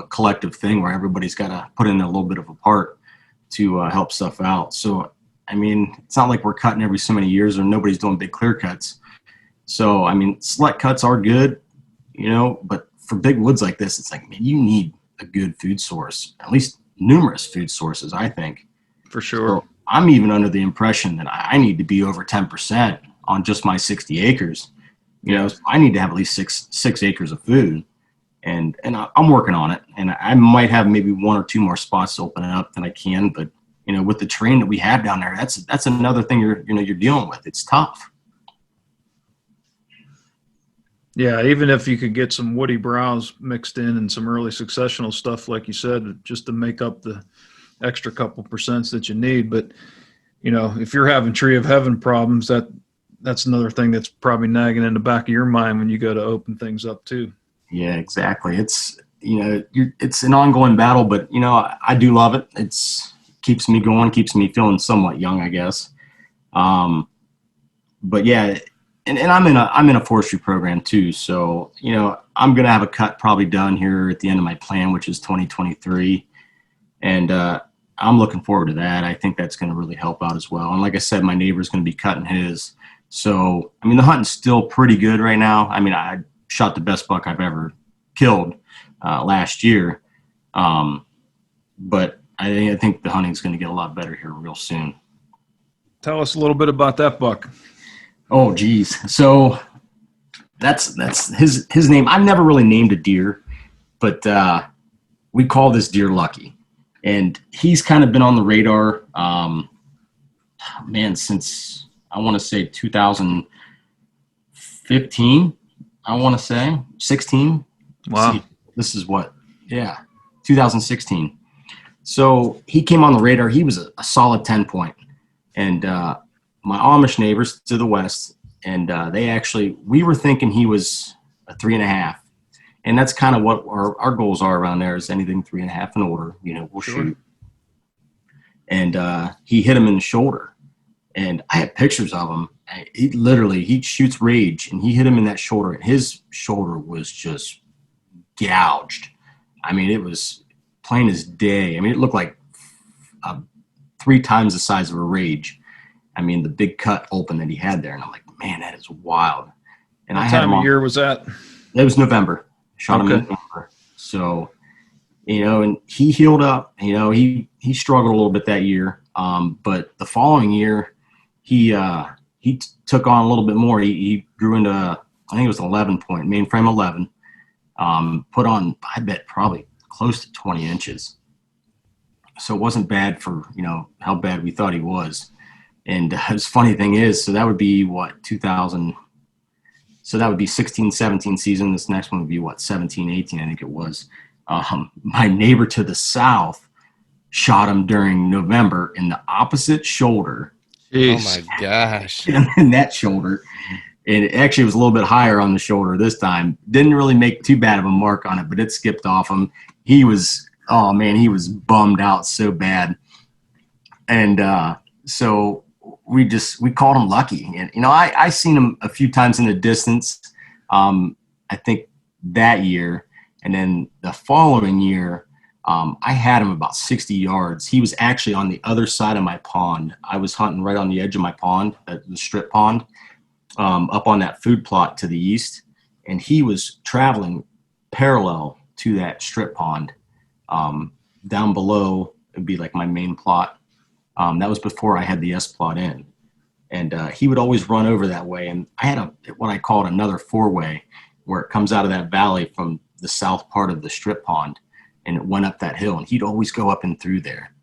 collective thing where everybody's got to put in a little bit of a part to help stuff out. So, I mean, it's not like we're cutting every so many years, or nobody's doing big clear cuts. So, I mean, select cuts are good, but for big woods like this, it's like, man, you need a good food source, at least numerous food sources, I think. For sure. So I'm even under the impression that I need to be over 10% on just my 60 acres. So I need to have at least six acres of food. And I'm working on it. And I might have maybe 1 or 2 more spots to open up than I can, but with the terrain that we have down there, that's another thing you're dealing with. It's tough. Yeah, even if you could get some woody browse mixed in and some early successional stuff, like you said, just to make up the extra couple percents that you need. But, if you're having tree of heaven problems, that's another thing that's probably nagging in the back of your mind when you go to open things up too. Yeah, exactly. It's, it's an ongoing battle, but, I do love it. It's keeps me going, keeps me feeling somewhat young, I guess. But yeah, and I'm in a forestry program too. So, I'm going to have a cut probably done here at the end of my plan, which is 2023. And, I'm looking forward to that. I think that's going to really help out as well. And like I said, my neighbor's going to be cutting his. So, I mean, the hunting's still pretty good right now. I mean, I shot the best buck I've ever killed last year. But I think the hunting's going to get a lot better here real soon. Tell us a little bit about that buck. Oh, geez. So That's his name. I've never really named a deer, but we call this deer Lucky, and he's kind of been on the radar, since I want to say 2015. I want to say 16. Wow. See, this is 2016. So he came on the radar. He was a solid 10 point, and my Amish neighbors to the west. And we were thinking he was a 3.5. And that's kind of what our goals are around there, is anything 3.5 and older, we'll shoot. And he hit him in the shoulder. And I have pictures of him. He shoots rage, and he hit him in that shoulder. And his shoulder was just gouged. I mean, it was plain as day. I mean, it looked like 3 times the size of a rage. I mean, the big cut open that he had there. And I'm like, man, that is wild. And what time of year was that? It was November. Shot him in November. So, and he healed up. He struggled a little bit that year. But the following year, he took on a little bit more. He grew into, I think it was 11 point, mainframe 11. Put on, I bet, probably close to 20 inches. So it wasn't bad for, how bad we thought he was. And the funny thing is, so that would be 2000. So that would be 16, 17 season. This next one would be 17, 18, I think it was. My neighbor to the south shot him during November in the opposite shoulder. Jeez. Oh my gosh. In that shoulder. And it actually was a little bit higher on the shoulder this time. Didn't really make too bad of a mark on it, but it skipped off him. He was bummed out so bad. And so we called him Lucky. And, I seen him a few times in the distance, I think that year. And then the following year, I had him about 60 yards. He was actually on the other side of my pond. I was hunting right on the edge of my pond, the strip pond, up on that food plot to the east. And he was traveling parallel to that strip pond. Down below, it would be like my main plot. That was before I had the S plot in. And he would always run over that way. And I had what I called another 4-way, where it comes out of that valley from the south part of the strip pond, and it went up that hill, and he'd always go up and through there.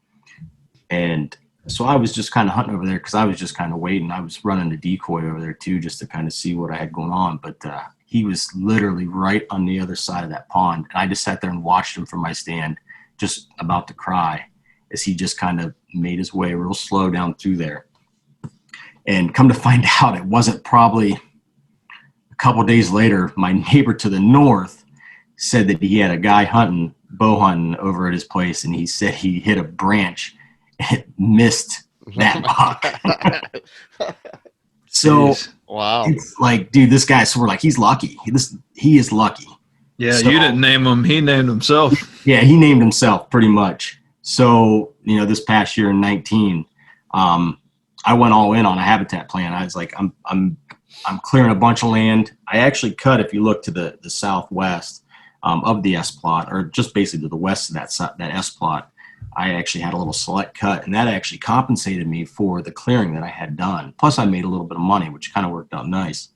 And so I was just kind of hunting over there, because I was just kind of waiting. I was running the decoy over there too, just to kind of see what I had going on. But he was literally right on the other side of that pond. And I just sat there and watched him from my stand, just about to cry, as he just kind of made his way real slow down through there. And come to find out, it wasn't probably a couple of days later, my neighbor to the north said that he had a guy bow hunting over at his place, and he said he hit a branch and it missed that buck. So Jeez. Wow. It's like, dude, this guy, so we're like, he's lucky. He is lucky. Yeah, so, you didn't name him. He named himself. Yeah, he named himself pretty much. So, this past year in 19, I went all in on a habitat plan. I was like, I'm clearing a bunch of land. I actually cut, if you look to the southwest of the S plot, or just basically to the west of that S plot, I actually had a little select cut, and that actually compensated me for the clearing that I had done. Plus, I made a little bit of money, which kind of worked out nice.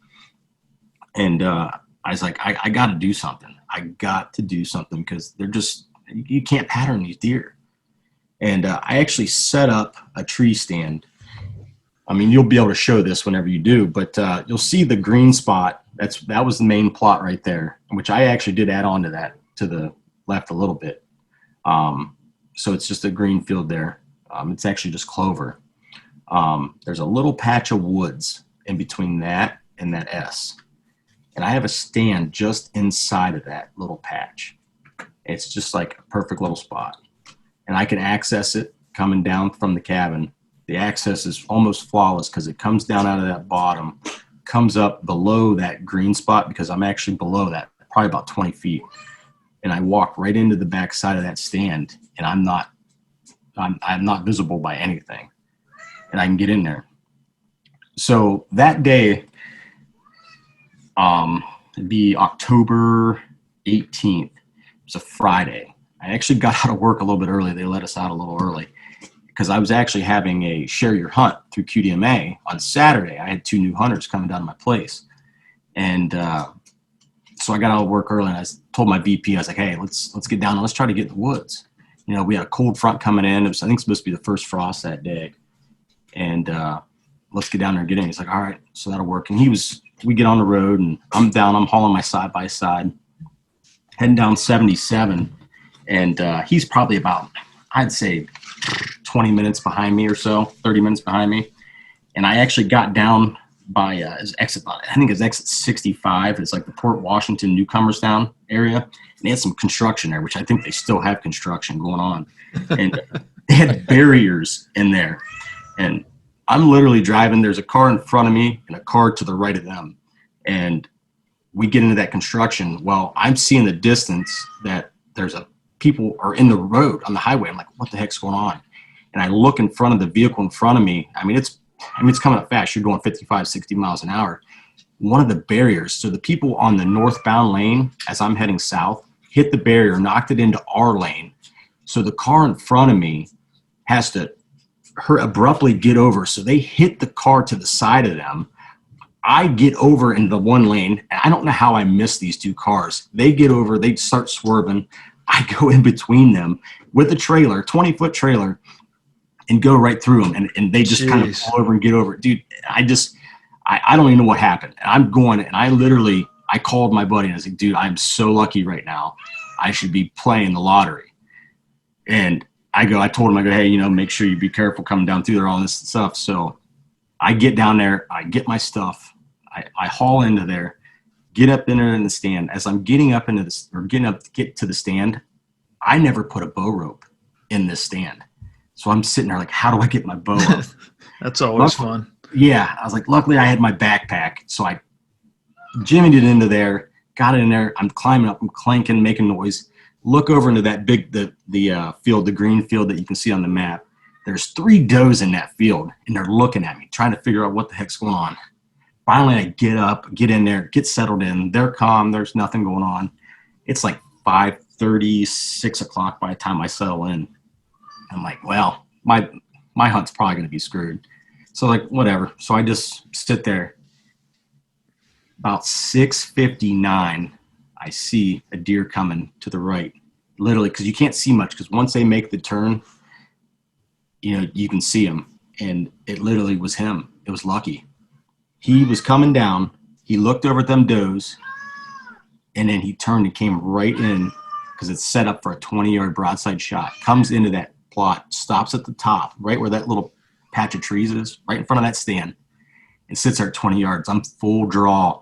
And I was like, I got to do something. I got to do something, because you can't pattern these deer. And I actually set up a tree stand. I mean, you'll be able to show this whenever you do, but you'll see the green spot. That was the main plot right there, which I actually did add on to that to the left a little bit. So it's just a green field there. It's actually just clover. There's a little patch of woods in between that and that S. And I have a stand just inside of that little patch. It's just like a perfect little spot. And I can access it coming down from the cabin. The access is almost flawless, because it comes down out of that bottom, comes up below that green spot, because I'm actually below that, probably about 20 feet. And I walk right into the back side of that stand, and I'm not visible by anything. And I can get in there. So that day, it'd be October 18th. It was a Friday. I actually got out of work a little bit early. They let us out a little early, because I was actually having a share your hunt through Qdma on Saturday. I had 2 new hunters coming down to my place. And so I got out of work early, and I told my VP, I was like, hey, let's get down and let's try to get in the woods. You know, we had a cold front coming in. It was, I think, supposed to be the first frost that day. And let's get down there and get in. He's like, all right, so that'll work. And we get on the road, and I'm hauling my side-by-side, heading down 77. And he's probably about, I'd say, 20 minutes behind me or so, 30 minutes behind me. And I actually got down by his exit, I think his exit 65. It's like the Port Washington Newcomerstown area. And they had some construction there, which I think they still have construction going on. And they had barriers in there. And I'm literally driving. There's a car in front of me and a car to the right of them. And we get into that construction. Well, I'm seeing the distance that people are in the road on the highway. I'm like, what the heck's going on? And I look in front of the vehicle in front of me. I mean, it's coming up fast. You're going 55, 60 miles an hour. One of the barriers, so the people on the northbound lane, as I'm heading south, hit the barrier, knocked it into our lane. So the car in front of me has to abruptly get over. So they hit the car to the side of them. I get over in the one lane. And I don't know how I missed these two cars. They get over, they start swerving. I go in between them with a trailer, 20-foot trailer, and go right through them. And they just kind of pull over and get over. Dude, I don't even know what happened. And I'm going, and I called my buddy and I was like, dude, I'm so lucky right now. I should be playing the lottery. And I told him, hey, you know, make sure you be careful coming down through there, all this stuff. So I get down there, I get my stuff, I haul into there, get up in there in the stand. As I'm getting up into this, or get to the stand, I never put a bow rope in this stand. So I'm sitting there like, how do I get my bow up? That's always fun. Yeah. I was like, luckily I had my backpack. So I jimmied it into there, got it in there. I'm climbing up, I'm clanking, making noise. Look over into that the field, the green field that you can see on the map. There's 3 does in that field, and they're looking at me, trying to figure out what the heck's going on. Finally, I get up, get in there, get settled in. They're calm. There's nothing going on. It's like 5:30, 6 o'clock by the time I settle in. I'm like, well, my hunt's probably going to be screwed. So like, whatever. So I just sit there. About 6:59, I see a deer coming to the right, literally, because you can't see much, because once they make the turn, you know, you can see him. And it literally was him. It was Lucky. He was coming down. He looked over at them does, and then he turned and came right in, because it's set up for a 20-yard broadside shot. Comes into that plot, stops at the top, right where that little patch of trees is, right in front of that stand, and sits there at 20 yards. I'm full draw,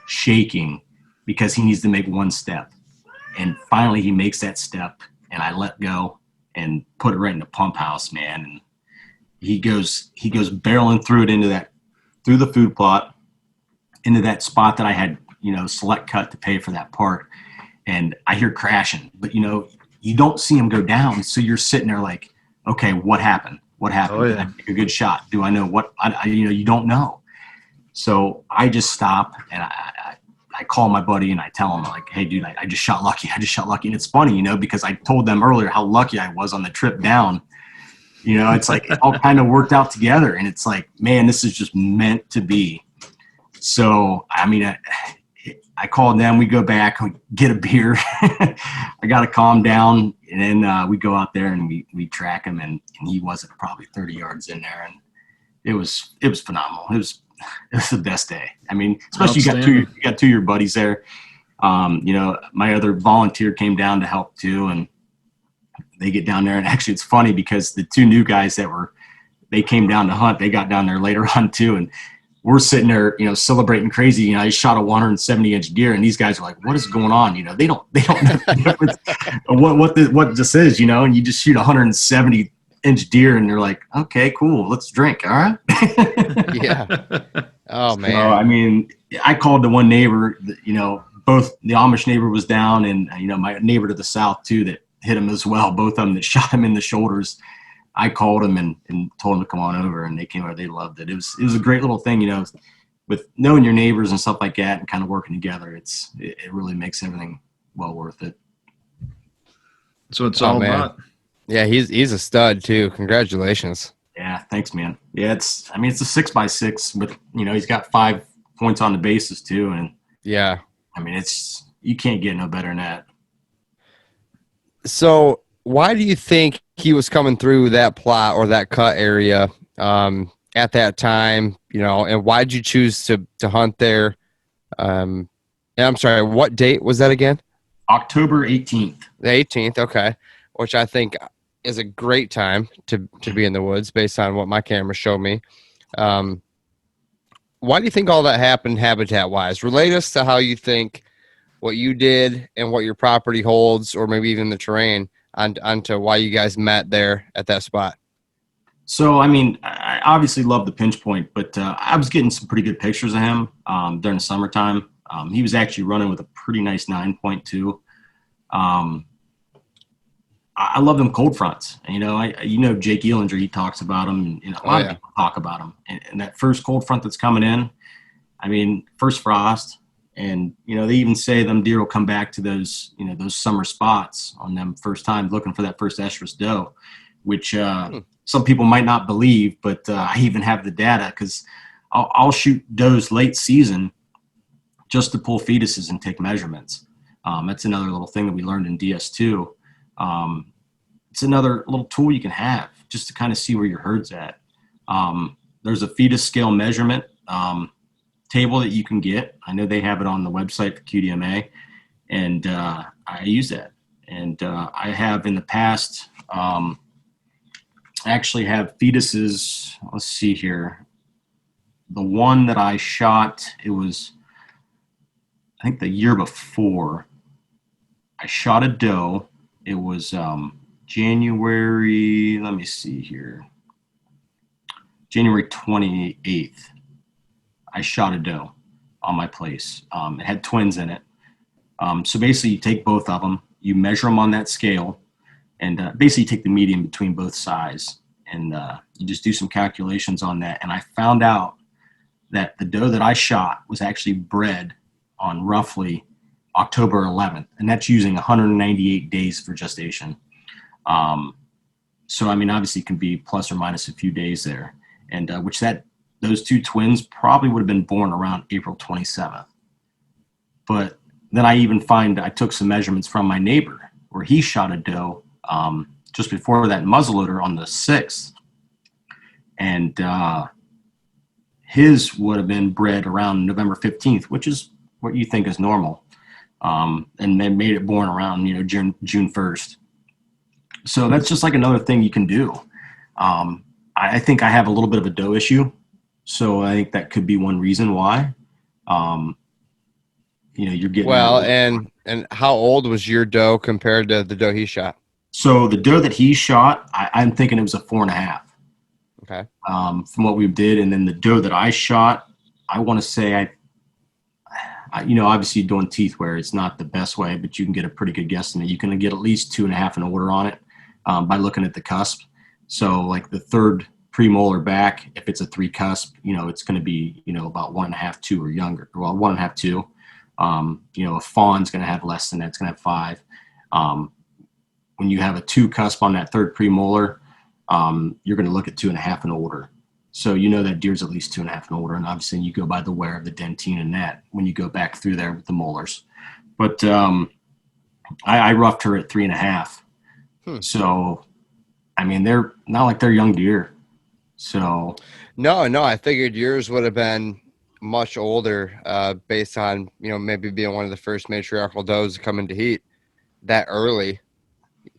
shaking, because he needs to make one step. And finally he makes that step, and I let go and put it right in the pump house, man. And he goes barreling through it through the food plot, into that spot that I had, you know, select cut to pay for that part. And I hear crashing, but you know, you don't see him go down. So you're sitting there like, okay, what happened? What happened? Oh, yeah. Did I take a good shot? Do I know what, you don't know. So I just stop, and I call my buddy, and I tell him, like, hey dude, I just shot Lucky. And it's funny, you know, because I told them earlier how lucky I was on the trip down. You know, it's like it all kind of worked out together, and it's like, man, this is just meant to be. So, I mean, I called them, we go back, we get a beer. I got to calm down. And then we go out there and we track him, and he wasn't probably 30 yards in there. And it was phenomenal. It was the best day. I mean, especially you got two of your buddies there. You know, my other volunteer came down to help too. And they get down there, and actually it's funny because the 2 new guys they came down to hunt, they got down there later on too. And we're sitting there, you know, celebrating crazy. You know, I shot a 170-inch deer, and these guys are like, what is going on? You know, they don't know what this is, you know, and you just shoot a 170-inch deer, and they're like, okay, cool, let's drink. All right. Yeah. Oh man. So, I mean, I called the one neighbor, you know, both the Amish neighbor was down, and, you know, my neighbor to the south too, that hit him as well. Both of them that shot him in the shoulders. I called them and told them to come on over, and they came over. They loved it. It was a great little thing, you know, with knowing your neighbors and stuff like that, and kind of working together. It really makes everything well worth it. So it's all about. Yeah, he's a stud too. Congratulations. Yeah, thanks, man. Yeah, it's a 6x6, but you know, he's got 5 points on the bases too, and Yeah. I mean, you can't get no better than that. So why do you think he was coming through that plot or that cut area at that time, and why did you choose to hunt there? And I'm sorry, what date was that again? October 18th. The 18th, okay, which I think is a great time to be in the woods based on what my camera showed me. Why do you think all that happened habitat-wise? Relate us to how you think what you did and what your property holds, or maybe even the terrain, onto why you guys met there at that spot. So, I mean, I obviously love the pinch point, but I was getting some pretty good pictures of him during the summertime. He was actually running with a pretty nice 9.2. I love them cold fronts. And, Jake Elinger, he talks about them, and a lot of people talk about them. And that first cold front that's coming in, I mean, first frost, and they even say them deer will come back to those summer spots on them first time looking for that first estrus doe, which some people might not believe, but I even have the data because I'll shoot does late season just to pull fetuses and take measurements. That's another little thing that we learned in DS2. It's another little tool you can have just to kind of see where your herd's at. There's a fetus scale measurement table that you can get. I know they have it on the website for Qdma, and I use that. And I have in the past actually have fetuses. Let's see here. The one that I shot, it was, I think the year before, I shot a doe. It was January, let me see here, January 28th. I shot a doe on my place. It had twins in it. So basically you take both of them, you measure them on that scale, and basically take the median between both sides. And you just do some calculations on that. And I found out that the doe that I shot was actually bred on roughly October 11th. And that's using 198 days for gestation. So, I mean, obviously it can be plus or minus a few days there. And those two twins probably would have been born around April 27th. But then I took some measurements from my neighbor where he shot a doe just before that muzzleloader on the 6th. And his would have been bred around November 15th, which is what you think is normal. And then made it born around, June 1st. So that's just like another thing you can do. I think I have a little bit of a doe issue. So I think that could be one reason why. You're getting and how old was your doe compared to the doe he shot? So the doe that he shot, I'm thinking it was a 4.5. Okay. From what we did, and then the doe that I shot, I want to say obviously doing teeth wear, it's not the best way, but you can get a pretty good guesstimate. You can get at least 2.5 in order on it by looking at the cusp. So like the third premolar back, if it's a 3 cusp, it's going to be, about 1.5, 2 or younger. Well, 1.5, 2. A fawn's going to have less than that. It's going to have 5. When you have a 2 cusp on that third premolar, you're going to look at 2.5 and older. So that deer's at least 2.5 and older, and obviously you go by the wear of the dentine and that when you go back through there with the molars. But I roughed her at 3.5. So, I mean, they're not like they're young deer. So no, I figured yours would have been much older, based on maybe being one of the first matriarchal does to come into heat that early,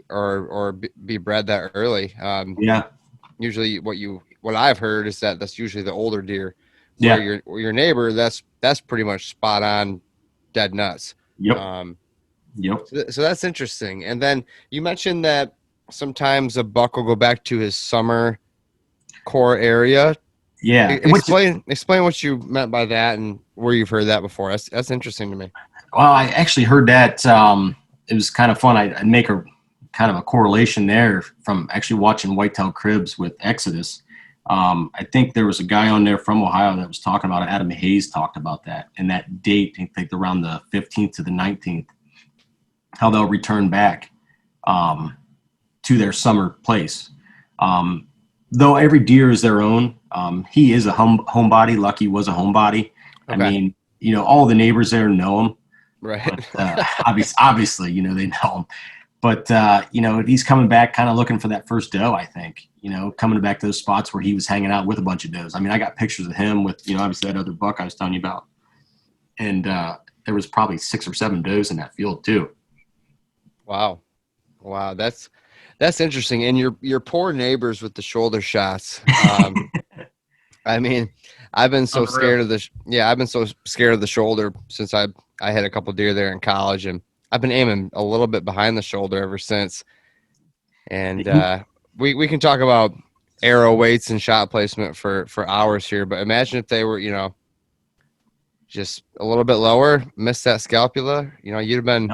or be bred that early. Yeah. Usually, what I've heard is that that's usually the older deer. Yeah. Where your neighbor, that's pretty much spot on, dead nuts. Yep. Yep. So that's interesting. And then you mentioned that sometimes a buck will go back to his summer core area. Yeah. Explain what you meant by that and where you've heard that before. That's interesting to me. Well, I actually heard that. It was kind of fun. I'd make a kind of a correlation there from actually watching whitetail cribs with Exodus. I think there was a guy on there from Ohio that was talking about it. Adam Hayes talked about that. And that date, I think around the 15th to the 19th, how they'll return back to their summer place. Though every deer is their own. He is a homebody. Lucky was a homebody. Okay. I mean, all the neighbors there know him. Right. But, obviously, they know him. But, he's coming back kind of looking for that first doe, I think, coming back to those spots where he was hanging out with a bunch of does. I mean, I got pictures of him with, obviously that other buck I was telling you about. And there was probably 6 or 7 does in that field too. Wow. That's interesting. And your poor neighbors with the shoulder shots. I mean, I've been so scared of the shoulder since I had a couple deer there in college, and I've been aiming a little bit behind the shoulder ever since. And we can talk about arrow weights and shot placement for hours here, but imagine if they were, just a little bit lower, missed that scapula, you'd have been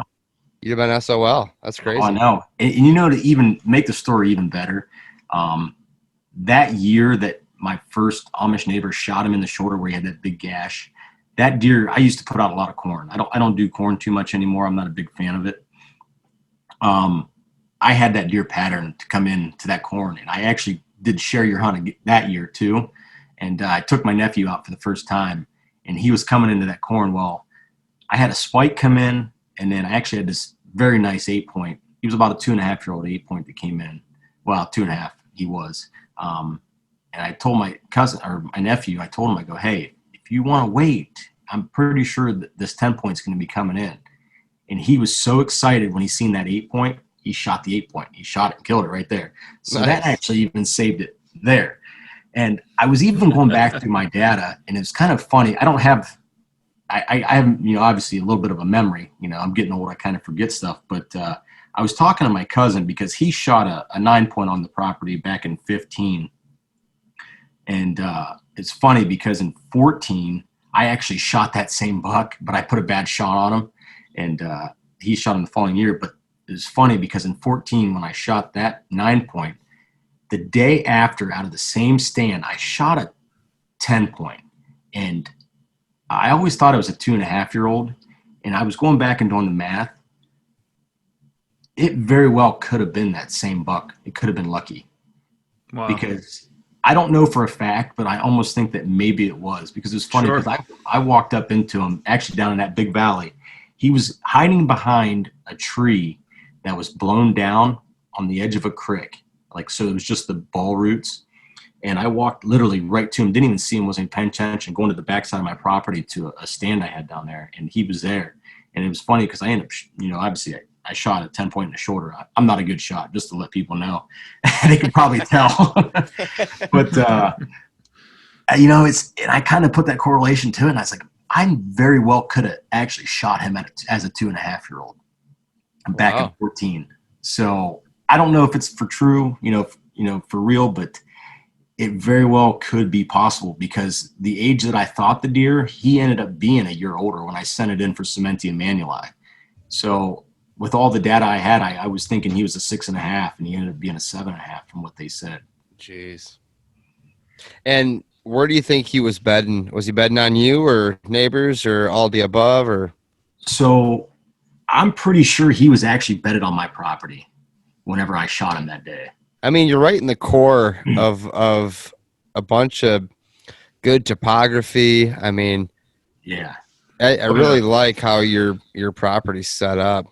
SOL. That's crazy. Oh, I know. And to even make the story even better, that year that my first Amish neighbor shot him in the shoulder where he had that big gash, that deer, I used to put out a lot of corn. I don't do corn too much anymore. I'm not a big fan of it. I had that deer pattern to come in to that corn, and I actually did share your hunt that year too. And I took my nephew out for the first time, and he was coming into that corn. Well, I had a spike come in, and then I actually had this very nice 8-point. He was about a 2.5-year-old 8-point that came in. Well, 2.5 he was. And I told my cousin or my nephew, I told him, I go, hey, if you want to wait, I'm pretty sure that this 10-point's going to be coming in. And he was so excited when he seen that 8-point, he shot the 8-point. He shot it and killed it right there. So that actually even saved it there. And I was even going back through my data, and it's kind of funny. I have, obviously a little bit of a memory. I'm getting old. I kind of forget stuff. But I was talking to my cousin because he shot a 9-point on the property back in 15. And it's funny because in 14, I actually shot that same buck, but I put a bad shot on him. And he shot him the following year. But it's funny because in 14, when I shot that 9-point, the day after, out of the same stand, I shot a 10-point. And I always thought it was a 2.5-year-old. And I was going back and doing the math. It very well could have been that same buck. It could have been lucky. Wow. Because I don't know for a fact, but I almost think that maybe it was. Because it was funny because I walked up into him, actually down in that big valley. He was hiding behind a tree that was blown down on the edge of a creek. So it was just the ball roots. And I walked literally right to him, didn't even see him, wasn't paying attention, going to the backside of my property to a stand I had down there. And he was there. And it was funny because I ended up, obviously I shot a 10-point in the shoulder. I'm not a good shot, just to let people know. They can probably tell. But, and I kind of put that correlation to it. And I was like, I very well could have actually shot him as a 2.5-year-old back in 14. So I don't know if it's for true, for real, but it very well could be possible because the age that I thought the deer, he ended up being a year older when I sent it in for Cementi and Manuli. So with all the data I had, I was thinking he was a 6.5, and he ended up being a 7.5 from what they said. Jeez. And where do you think he was bedding? Was he bedding on you or neighbors or all the above? Or so I'm pretty sure he was actually bedded on my property whenever I shot him that day. I mean, you're right in the core of a bunch of good topography. I mean, yeah, I really like how your property's set up.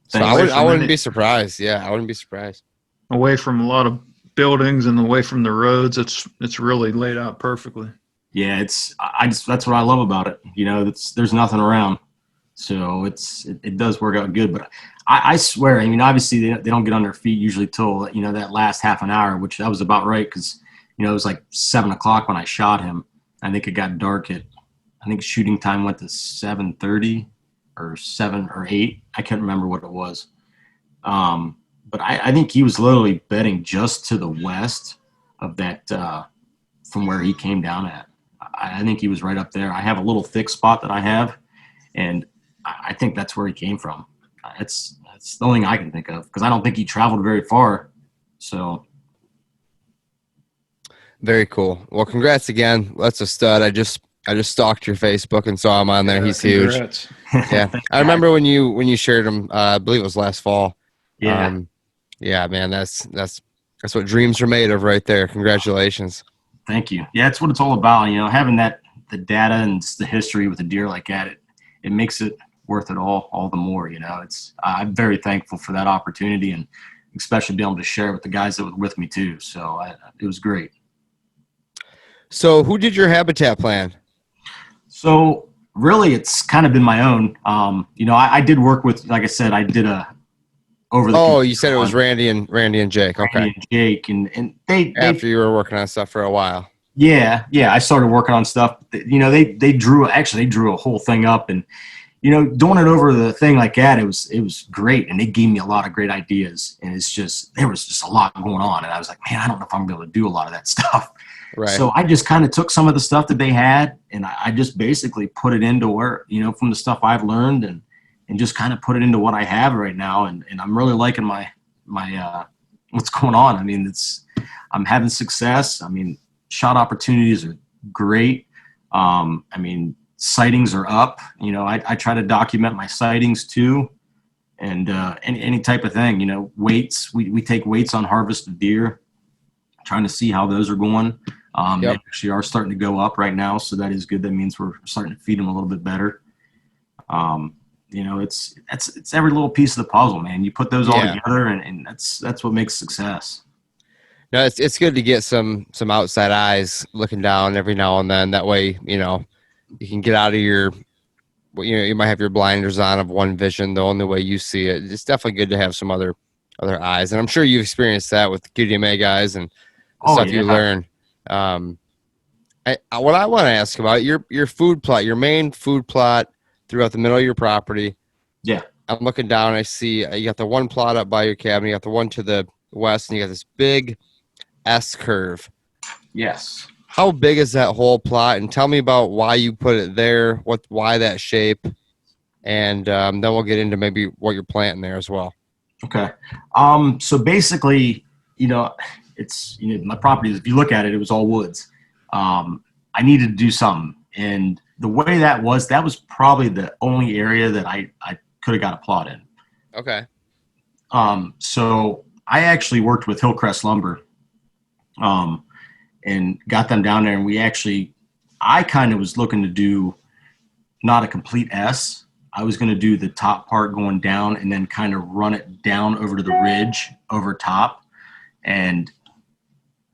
So I wouldn't be surprised. Yeah, I wouldn't be surprised. Away from a lot of buildings and away from the roads, it's really laid out perfectly. Yeah, that's what I love about it. There's nothing around, so it does work out good. But I swear, obviously they don't get on their feet usually till that last half an hour, which that was about right because it was like 7 o'clock when I shot him. I think it got dark I think shooting time went to 7:30 or 7 or 8. I can't remember what it was. But I think he was literally bedding just to the west of that from where he came down at. I think he was right up there. I have a little thick spot that I have, and I think that's where he came from. That's the only thing I can think of because I don't think he traveled very far. So. Very cool. Well, congrats again. That's a stud. I just stalked your Facebook and saw him on there. He's congrats. Huge. Yeah. I remember when you shared him, I believe it was last fall. Yeah. Yeah, man, that's what dreams are made of right there. Congratulations. Thank you. Yeah, that's what it's all about. Having that the data and the history with a deer like that, it makes it worth it all the more. I'm very thankful for that opportunity, and especially being able to share with the guys that were with me too. So it was great. So who did your habitat plan? So really, it's kind of been my own. I did work with, like I said, I did a over the. Oh, you said it was Randy and Jake. Okay. Randy and Jake, and they after you were working on stuff for a while. Yeah. I started working on stuff. They drew a whole thing up, and doing it over the thing like that, it was great, and they gave me a lot of great ideas, and there was just a lot going on, and I was like, man, I don't know if I'm gonna be able to do a lot of that stuff. Right. So I just kind of took some of the stuff that they had, and I just basically put it into where, from the stuff I've learned, and just kind of put it into what I have right now. And I'm really liking my what's going on. I mean, I'm having success. I mean, shot opportunities are great. Sightings are up. I try to document my sightings too. And any type of thing, weights, we take weights on harvested deer, trying to see how those are going. They actually are starting to go up right now, so that is good. That means we're starting to feed them a little bit better. It's every little piece of the puzzle, man. You put those all together, and that's what makes success. No, it's good to get some outside eyes looking down every now and then. That way, you can get out of your, you might have your blinders on of one vision, the only way you see it. It's definitely good to have some other eyes, and I'm sure you've experienced that with Qdma guys and stuff you learn. What I want to ask about your food plot, your main food plot throughout the middle of your property. Yeah. I'm looking down, I see you got the one plot up by your cabin, you got the one to the west, and you got this big S curve. Yes. How big is that whole plot? And tell me about why you put it there, why that shape, and then we'll get into maybe what you're planting there as well. Okay. So basically, it's my property. If you look at it, it was all woods. I needed to do something, and the way that was probably the only area that I could have got a plot in. Okay. So I actually worked with Hillcrest Lumber, and got them down there, and I kind of was looking to do not a complete S. I was going to do the top part going down and then kind of run it down over to the ridge over top. And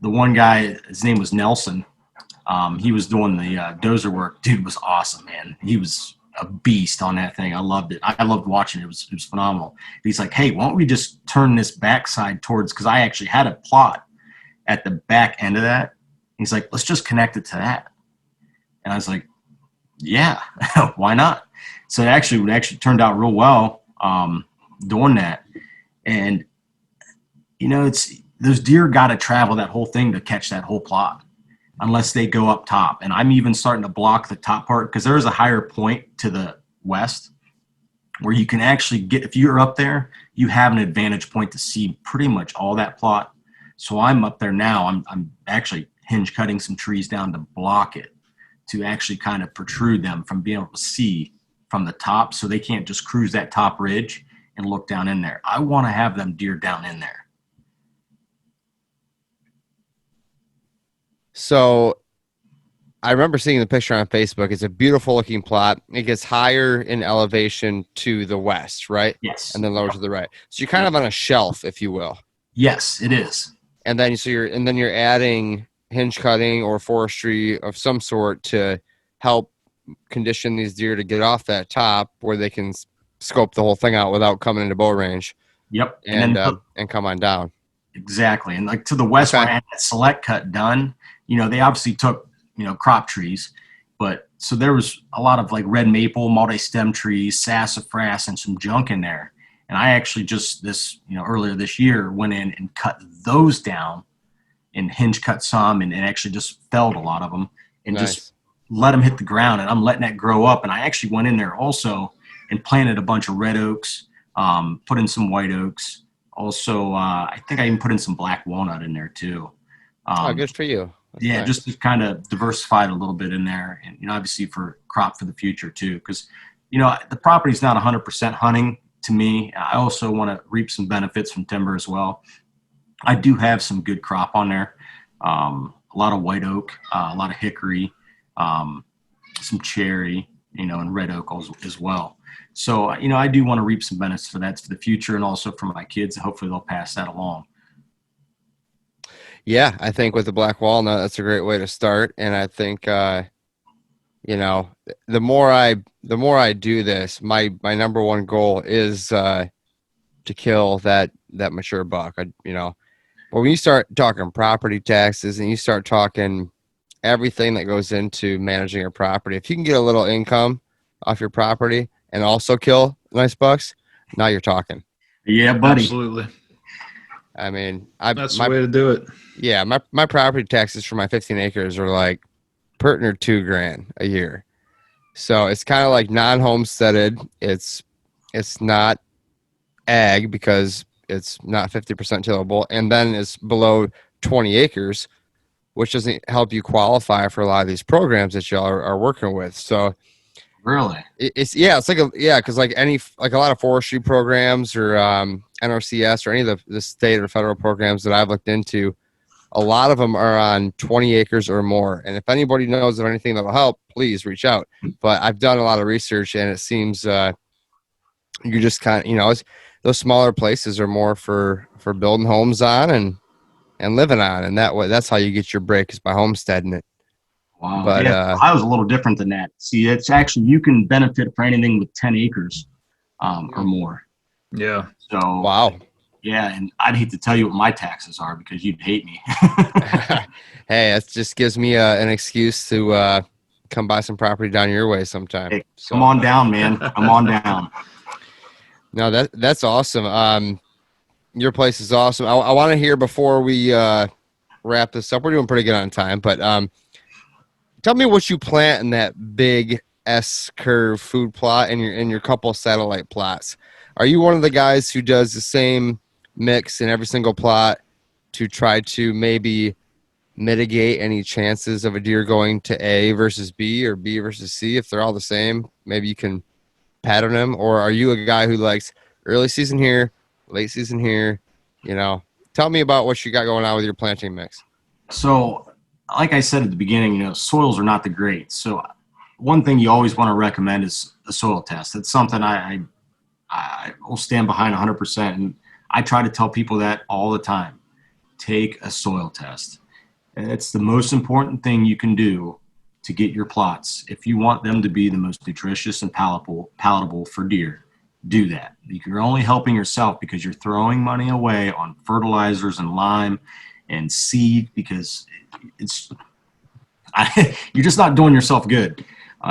the one guy, his name was Nelson. He was doing the dozer work. Dude was awesome, man. He was a beast on that thing. I loved it. I loved watching it. It was phenomenal. He's like, hey, why don't we just turn this backside towards, because I actually had a plot at the back end of that. He's like, let's just connect it to that. And I was like, yeah, why not? So it actually turned out real well doing that. And, it's those deer got to travel that whole thing to catch that whole plot unless they go up top. And I'm even starting to block the top part because there is a higher point to the west where you can actually get, if you're up there, you have an advantage point to see pretty much all that plot. So I'm up there now. I'm actually hinge cutting some trees down to block it, to actually kind of protrude them from being able to see from the top, so they can't just cruise that top ridge and look down in there. I want to have them deer down in there. So I remember seeing the picture on Facebook. It's a beautiful looking plot. It gets higher in elevation to the west, right? Yes. And then lower to the right. So you're kind of on a shelf, if you will. Yes, it is. And then you're adding hinge cutting or forestry of some sort to help condition these deer to get off that top where they can scope the whole thing out without coming into bow range. Yep. And come on down. Exactly. And like to the west, where I had that select cut done, they obviously took, crop trees, but so there was a lot of like red maple, multi-stem trees, sassafras, and some junk in there. And I actually earlier this year went in and cut those down and hinge cut some and actually just felled a lot of them and just let them hit the ground. And I'm letting that grow up. And I actually went in there also and planted a bunch of red oaks, put in some white oaks. Also, I think I even put in some black walnut in there too. Good for you. That's nice. Just to kind of diversify it a little bit in there. And, obviously for crop for the future too. Because, the property's not 100% hunting to me. I also want to reap some benefits from timber as well. I do have some good crop on there. A lot of white oak, a lot of hickory, some cherry, and red oak as well. So, I do want to reap some benefits for that for the future and also for my kids. Hopefully they'll pass that along. Yeah, I think with the black walnut, that's a great way to start. And I think, the more I do this, my number one goal is to kill that mature buck. But when you start talking property taxes and you start talking everything that goes into managing your property, if you can get a little income off your property and also kill nice bucks, now you're talking. Yeah, buddy. Absolutely. I mean, that's the way to do it. Yeah, my property taxes for my 15 acres are like pert near $2,000 a year. So it's kind of like non-homesteaded. It's not ag because it's not 50% tillable, and then it's below 20 acres, which doesn't help you qualify for a lot of these programs that y'all are working with. So really, it's because like a lot of forestry programs or NRCS or any of the state or federal programs that I've looked into, a lot of them are on 20 acres or more. And if anybody knows of anything that'll help, please reach out. But I've done a lot of research, and it seems you just kind of, those smaller places are more for building homes on and living on. And that's how you get your break, is by homesteading it. Wow. But yeah, I was a little different than that. See, it's actually, you can benefit for anything with 10 acres or more. Yeah. So, wow. Yeah, and I'd hate to tell you what my taxes are because you'd hate me. Hey, that just gives me an excuse to come buy some property down your way sometime. Hey, come on down, man. Come on down. No, that's awesome. Your place is awesome. I want to hear, before we wrap this up, we're doing pretty good on time, but tell me what you plant in that big S-curve food plot and your couple satellite plots. Are you one of the guys who does the same mix in every single plot to try to maybe mitigate any chances of a deer going to A versus B or B versus C? If they're all the same, maybe you can pattern them. Or are you a guy who likes early season here, late season here? Tell me about what you got going on with your planting mix. So, like I said at the beginning, soils are not the great. So one thing you always want to recommend is a soil test. It's something I will stand behind 100%. And I try to tell people that all the time. Take a soil test. It's the most important thing you can do to get your plots. If you want them to be the most nutritious and palatable for deer, do that. You're only helping yourself because you're throwing money away on fertilizers and lime and seed, because you're just not doing yourself good.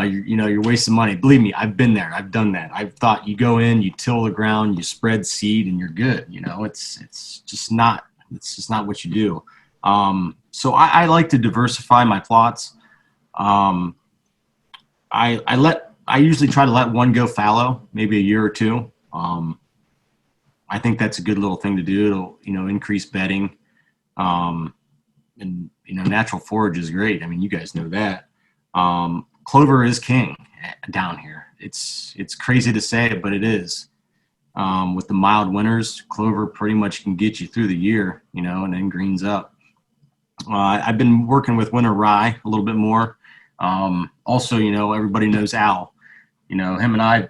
You're wasting money. Believe me, I've been there. I've done that. I've thought you go in, you till the ground, you spread seed, and you're good. It's just not what you do. So I like to diversify my plots. I usually try to let one go fallow, maybe a year or two. I think that's a good little thing to do. It'll, increase bedding. And natural forage is great. I mean, you guys know that. Clover is king down here. It's crazy to say it, but it is. With the mild winters, clover pretty much can get you through the year, and then greens up. I've been working with winter rye a little bit more. Also, everybody knows Al. Him and I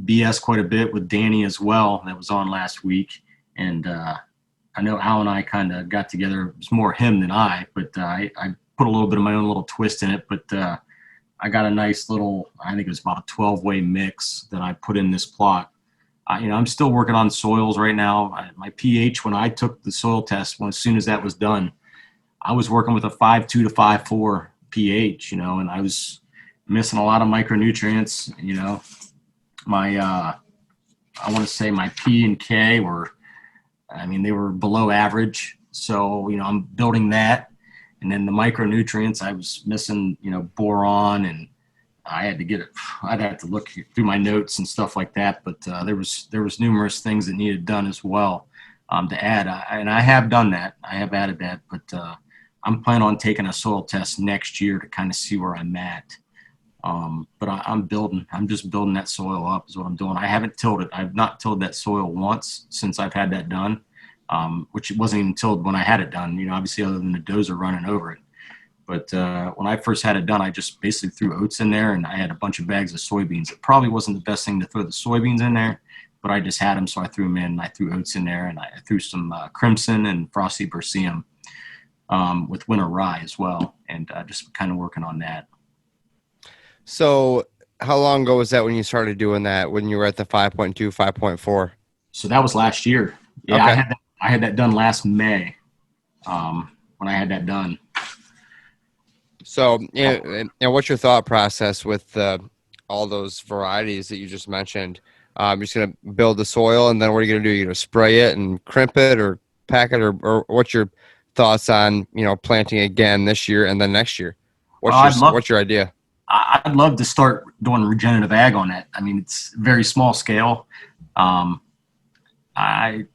BS quite a bit with Danny as well. That was on last week. And I know Al and I kind of got together. It was more him than I, but I put a little bit of my own little twist in it. But I got a nice little, I think it was about a 12-way mix that I put in this plot. I'm still working on soils right now. My pH, when I took the soil test, as soon as that was done, I was working with a 5.2 to 5.4 pH, and I was missing a lot of micronutrients. I want to say my P and K they were below average. So, I'm building that. And then the micronutrients, I was missing, boron, and I'd have to look through my notes and stuff like that. But there was numerous things that needed done as well to add. And I have done that. I have added that. But I'm planning on taking a soil test next year to kind of see where I'm at. But I'm just building that soil up is what I'm doing. I haven't tilled it. I've not tilled that soil once since I've had that done, which it wasn't even tilled when I had it done, obviously, other than the dozer running over it. But when I first had it done, I just basically threw oats in there, and I had a bunch of bags of soybeans. It probably wasn't the best thing to throw the soybeans in there, but I just had them, so I threw them in. And I threw oats in there, and I threw some crimson and frosty berseem with winter rye as well, and just kind of working on that. So how long ago was that when you started doing that, when you were at the 5.2, 5.4? So that was last year. Yeah, Okay. I had that done last May when I had that done. So, and what's your thought process with all those varieties that you just mentioned? You're just going to build the soil, and then what are you going to do? You're going to spray it and crimp it or pack it, or what's your thoughts on, planting again this year and then next year? What's your idea? I'd love to start doing regenerative ag on it. I mean, it's very small scale. I'm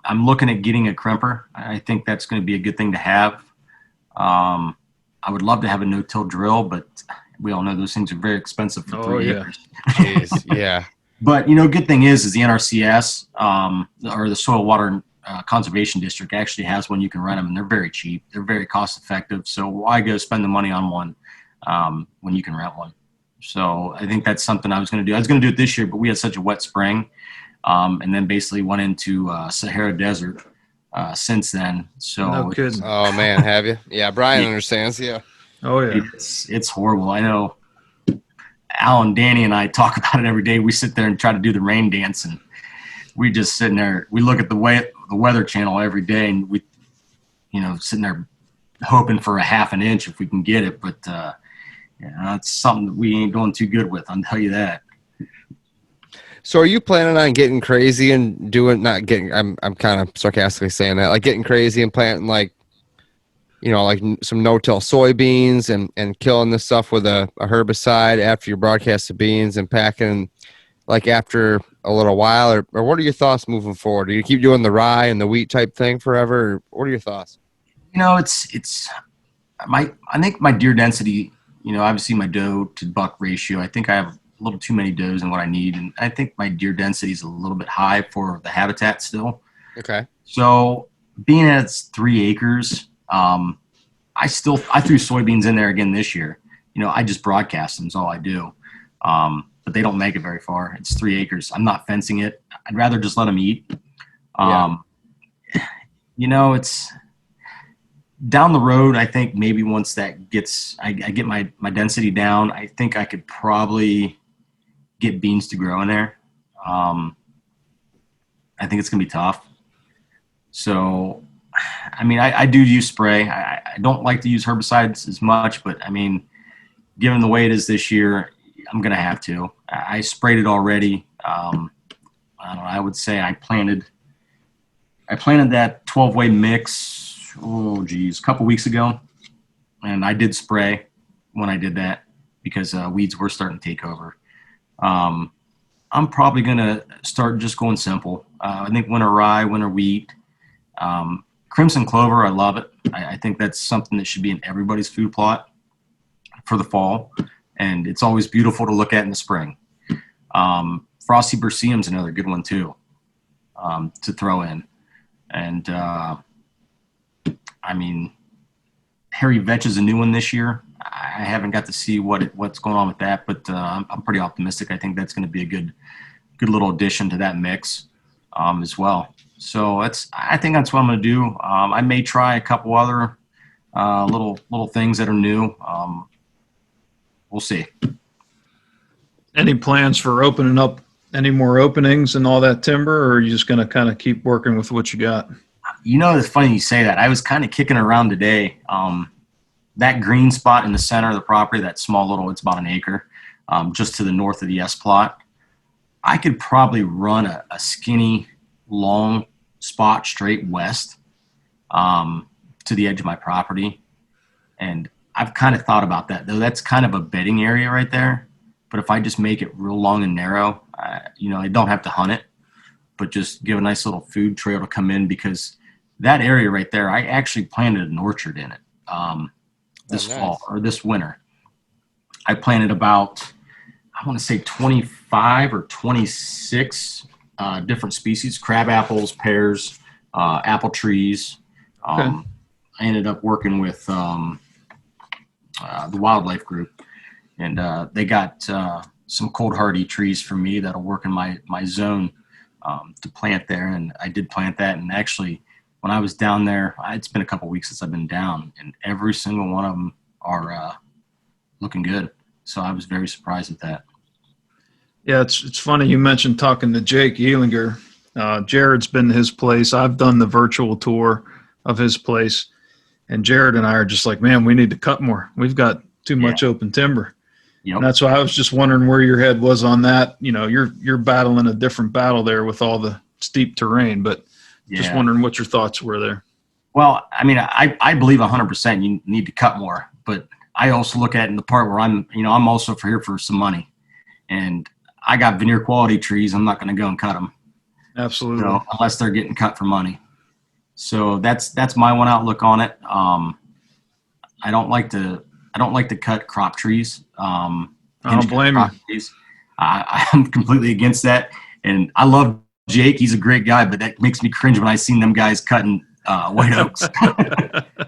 looking at getting a crimper. I think that's going to be a good thing to have. I would love to have a no-till drill, but we all know those things are very expensive for 3 acres. Jeez, yeah. But, good thing is the NRCS or the Soil Water Conservation District actually has one you can rent them, and they're very cheap. They're very cost-effective. So why go spend the money on one when you can rent one? So I think that's something I was going to do. I was going to do it this year, but we had such a wet spring, and then basically went into Sahara Desert since then. So No kidding. Oh man, have you? Yeah, Brian understands. Yeah. Oh yeah. It's horrible. I know. Alan, Danny, and I talk about it every day. We sit there and try to do the rain dance, and we just sitting there. We look at the Weather Channel every day, and we, sitting there hoping for a half an inch if we can get it. But it's something that we ain't doing too good with. I'll tell you that. So are you planning on getting crazy and doing, not getting, I'm kind of sarcastically saying that, like getting crazy and planting like some no-till soybeans and killing this stuff with a herbicide after you broadcast the beans and packing like after a little while, or what are your thoughts moving forward? Do you keep doing the rye and the wheat type thing forever, or what are your thoughts? I think my deer density, obviously my doe to buck ratio, I think I have a little too many does than what I need. And I think my deer density is a little bit high for the habitat still. Okay. So being at 3 acres, I threw soybeans in there again this year. I just broadcast them is all I do. But they don't make it very far. It's 3 acres. I'm not fencing it. I'd rather just let them eat. It's down the road. I think maybe once that gets, I get my density down, I think I could probably get beans to grow in there. I think it's going to be tough. So, I do use spray. I don't like to use herbicides as much, but given the way it is this year, I'm going to have to. I sprayed it already. I don't know. I would say I planted that 12-way mix, a couple weeks ago. And I did spray when I did that because weeds were starting to take over. I'm probably going to start just going simple. I think winter rye, winter wheat, crimson clover, I love it. I think that's something that should be in everybody's food plot for the fall. And it's always beautiful to look at in the spring. Frosty berseem is another good one too, to throw in. And hairy vetch is a new one this year. I haven't got to see what's going on with that, but I'm pretty optimistic. I think that's going to be a good little addition to that mix as well. So I think that's what I'm going to do. I may try a couple other little things that are new. We'll see. Any plans for opening up any more openings and all that timber, or are you just going to kind of keep working with what you got? It's funny you say that. I was kind of kicking around today. That green spot in the center of the property, that small little, it's about an acre, just to the north of the S plot. I could probably run a skinny, long spot straight west to the edge of my property. And I've kind of thought about that, though. That's kind of a bedding area right there. But if I just make it real long and narrow, I don't have to hunt it, but just give a nice little food trail to come in, because that area right there, I actually planted an orchard in it this fall or this winter. I planted about, I want to say 25 or 26 different species, crab apples, pears, apple trees. Okay. I ended up working with the wildlife group, and they got some cold hardy trees for me that'll work in my zone to plant there. And I did plant that. And actually, when I was down there, it's been a couple weeks since I've been down, and every single one of them are looking good. So I was very surprised at that. Yeah, it's funny you mentioned talking to Jake Ealinger. Jared's been to his place. I've done the virtual tour of his place, and Jared and I are just like, man, we need to cut more. We've got too much open timber. Yep. And that's why I was just wondering where your head was on that. You know, you're battling a different battle there with all the steep terrain, but just wondering what your thoughts were there. Well, I mean, I believe 100% you need to cut more, but I also look at it in the part where I'm also here for some money, and I got veneer quality trees. I'm not going to go and cut them. Absolutely. So, unless they're getting cut for money. So that's my one outlook on it. I don't like to cut crop trees. I don't blame you. Trees. I'm completely against that. And I love Jake. He's a great guy, but that makes me cringe when I seen them guys cutting white oaks.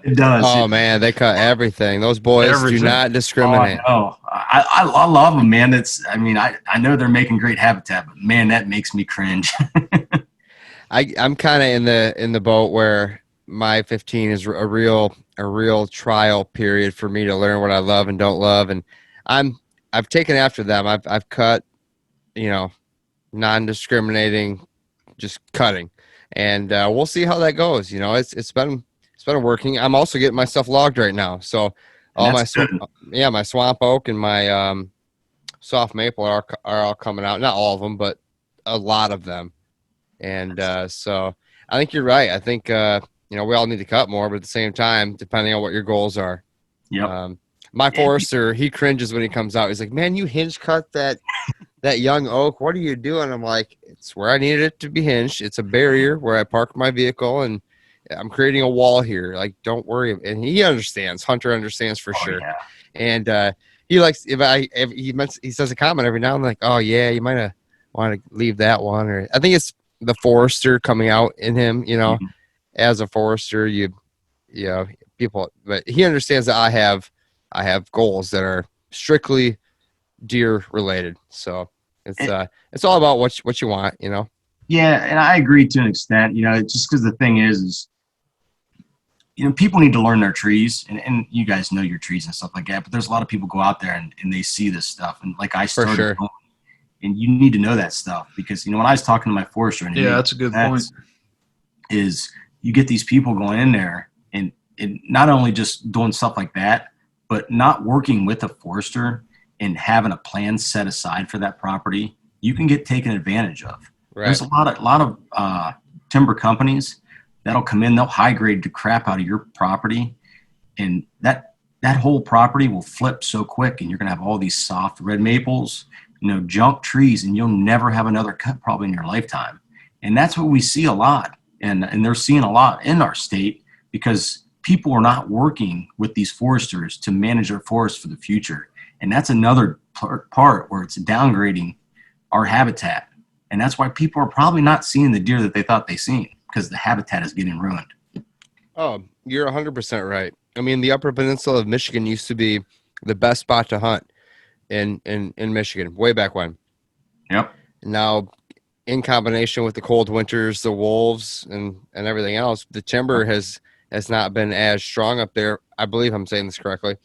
It does. Oh, man, they cut everything. Those boys do not discriminate. Oh, I love them, man. I know they're making great habitat, but man, that makes me cringe. I'm kind of in the boat where my 15 is a real trial period for me to learn what I love and don't love, and I've taken after them. I've cut, non-discriminating, just cutting, and we'll see how that goes. It's been working. I'm also getting my stuff logged right now, so all my swamp oak and my soft maple are all coming out. Not all of them, but a lot of them. And so I think you're right. I think we all need to cut more, but at the same time, depending on what your goals are. Yep. My forester, he cringes when he comes out. He's like, "Man, you hinge cut that young oak. What are you doing?" I'm like, "It's where I needed it to be hinged. It's a barrier where I park my vehicle, and I'm creating a wall here. Like, don't worry." And he understands. Hunter understands for sure. Yeah. And he likes he says a comment every now and then, like, "Oh yeah, you might want to leave that one." Or I think it's the forester coming out in him. Mm-hmm. As a forester, people, but he understands that I have goals that are strictly deer related. So it's all about what you want, Yeah, and I agree to an extent. Just because the thing is people need to learn their trees, and you guys know your trees and stuff like that. But there's a lot of people go out there and they see this stuff, and like I started. For sure. And you need to know that stuff because when I was talking to my forester, and that's a good point. Is you get these people going in there and not only just doing stuff like that, but not working with a forester and having a plan set aside for that property, you can get taken advantage of. Right. There's a lot of timber companies that'll come in, they'll high grade the crap out of your property, and that whole property will flip so quick, and you're gonna have all these soft red maples, junk trees, and you'll never have another cut probably in your lifetime. And that's what we see a lot. And they're seeing a lot in our state because people are not working with these foresters to manage their forests for the future. And that's another part where it's downgrading our habitat. And that's why people are probably not seeing the deer that they thought they seen, because the habitat is getting ruined. Oh, you're 100% right. I mean, the Upper Peninsula of Michigan used to be the best spot to hunt in Michigan way back when. Yep. Now, in combination with the cold winters, the wolves and everything else, the timber has not been as strong up there. I believe I'm saying this correctly.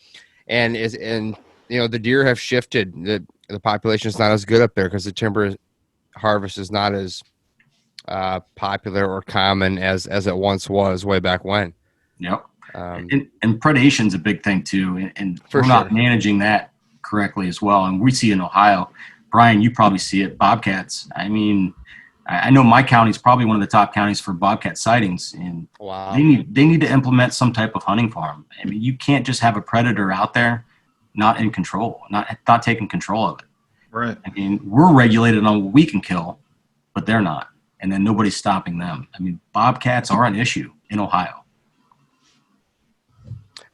And the deer have shifted. The population is not as good up there because the timber harvest is not as popular or common as it once was way back when. Yep. And predation is a big thing too. And we're not managing that correctly as well. And we see in Ohio, Brian, you probably see it, bobcats. I mean, I know my county is probably one of the top counties for bobcat sightings, and wow. They need to implement some type of hunting farm. I mean, you can't just have a predator out there not in control, not taking control of it. Right. I mean, we're regulated on what we can kill, but they're not, and then nobody's stopping them. I mean, bobcats are an issue in Ohio.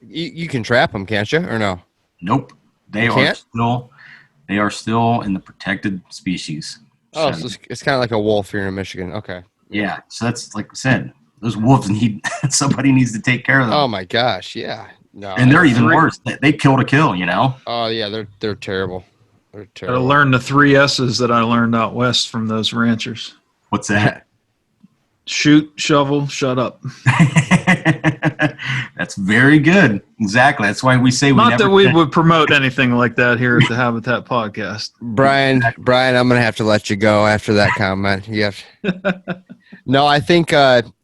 You can trap them, can't you, or no? Nope. They are still in the protected species. Oh, so it's kind of like a wolf here in Michigan. Okay. Yeah. So that's like I said, those wolves somebody needs to take care of them. Oh my gosh. Yeah. No, And they're even 3 worse. They kill to kill, you know? Oh yeah, they're terrible. They're I terrible. learned the 3 S's that I learned out west from those ranchers. What's that? Shoot, shovel, shut up. That's very good. Exactly. That's why we say we Not never that we would promote anything like that here at the Habitat Podcast. Brian, I'm gonna have to let you go after that comment. You have No, I think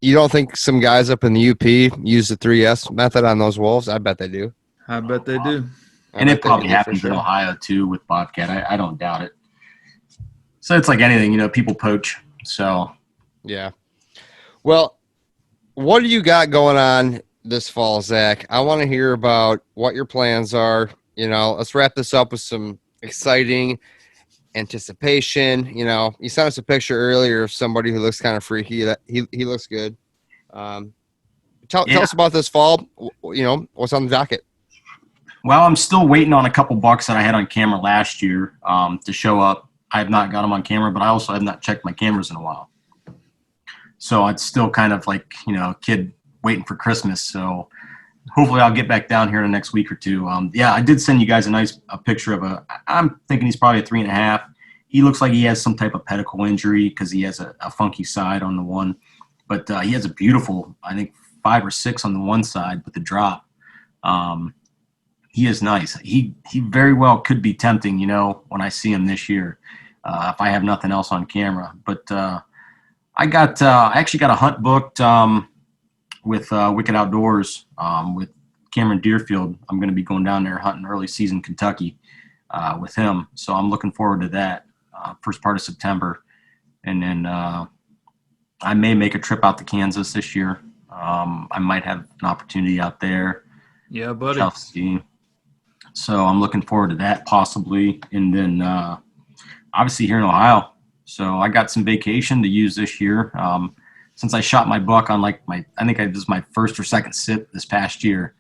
you don't think some guys up in the UP use the 3S method on those wolves? I bet they do. I bet they do. And it probably happens in Ohio too with bobcat. I don't doubt it. So it's like anything, you know, people poach. So yeah. Well, what do you got going on this fall, Zach? I want to hear about what your plans are. You know, let's wrap this up with some exciting anticipation. You know, you sent us a picture earlier of somebody who looks kind of freaky. That he looks good. Tell us about this fall. You know, what's on the docket? Well, I'm still waiting on a couple bucks that I had on camera last year to show up. I have not got them on camera, but I also have not checked my cameras in a while. So it's still kind of like, you know, a kid waiting for Christmas. So hopefully I'll get back down here in the next week or two. Yeah, I did send you guys a picture of I'm thinking he's probably a 3.5. He looks like he has some type of pedicle injury because he has a funky side on the one. But he has a beautiful, I think, 5 or 6 on the one side with the drop. He is nice. He very well could be tempting, you know, when I see him this year, if I have nothing else on camera. But I actually got a hunt booked with Wicked Outdoors with Cameron Deerfield. I'm going to be going down there hunting early season Kentucky with him. So I'm looking forward to that first part of September. And then I may make a trip out to Kansas this year. I might have an opportunity out there. Yeah, buddy. Chelsea. So I'm looking forward to that possibly. And then obviously here in Ohio. So I got some vacation to use this year. Since I shot my buck on I think this is my first or second sit this past year,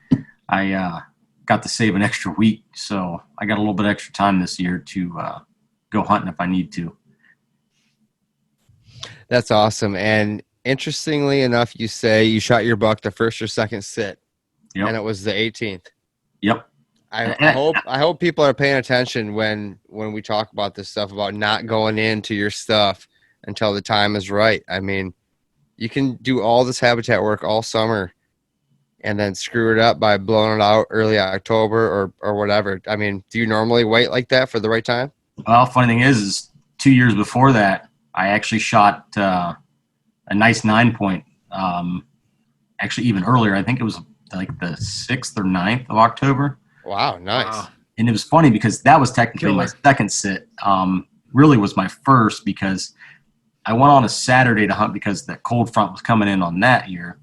I got to save an extra week. So I got a little bit extra time this year to go hunting if I need to. That's awesome. And interestingly enough, you say you shot your buck the first or second sit, and it was the 18th. Yep. I hope people are paying attention when we talk about this stuff about not going into your stuff until the time is right. I mean, you can do all this habitat work all summer and then screw it up by blowing it out early October or whatever. I mean, do you normally wait like that for the right time? Well, funny thing is 2 years before that, I actually shot a nice 9-point. Actually, even earlier, I think it was like the 6th or 9th of October. Wow, nice. Wow. And it was funny because that was technically my second sit. Really was my first because I went on a Saturday to hunt because the cold front was coming in on that year.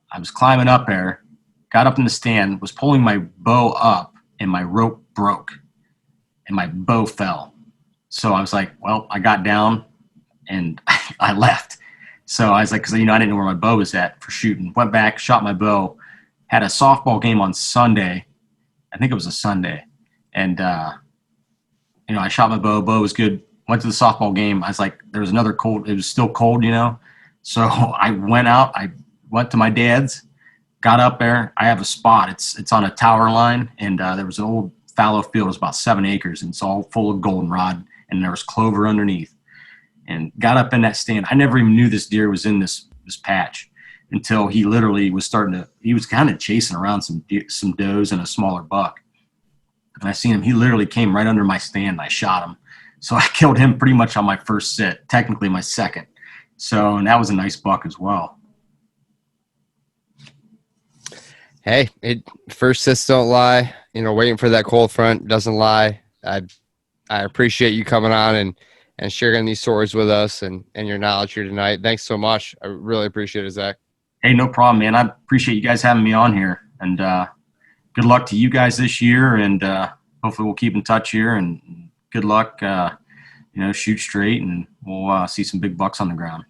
I was climbing up there, got up in the stand, was pulling my bow up, and my rope broke, and my bow fell. So I was like, well, I got down, and I left. So I was like, because, you know, I didn't know where my bow was at for shooting. Went back, shot my bow, had a softball game on Sunday. I think it was a Sunday. And, you know, I shot my bow. Bow was good. Went to the softball game. I was like, there was another cold. It was still cold, you know. So I went out. I went to my dad's, got up there. I have a spot. It's on a tower line. And there was an old fallow field. It was about 7 acres. And it's all full of goldenrod. And there was clover underneath. And got up in that stand. I never even knew this deer was in this patch until he literally was he was kind of chasing around some does and a smaller buck. And I seen him. He literally came right under my stand and I shot him. So I killed him pretty much on my first sit, technically my second. So, and that was a nice buck as well. Hey, first sits don't lie. You know, waiting for that cold front doesn't lie. I appreciate you coming on and sharing these stories with us and your knowledge here tonight. Thanks so much. I really appreciate it, Zach. Hey, no problem, man. I appreciate you guys having me on here. And good luck to you guys this year. And hopefully we'll keep in touch here. And good luck. You know, shoot straight, and we'll see some big bucks on the ground.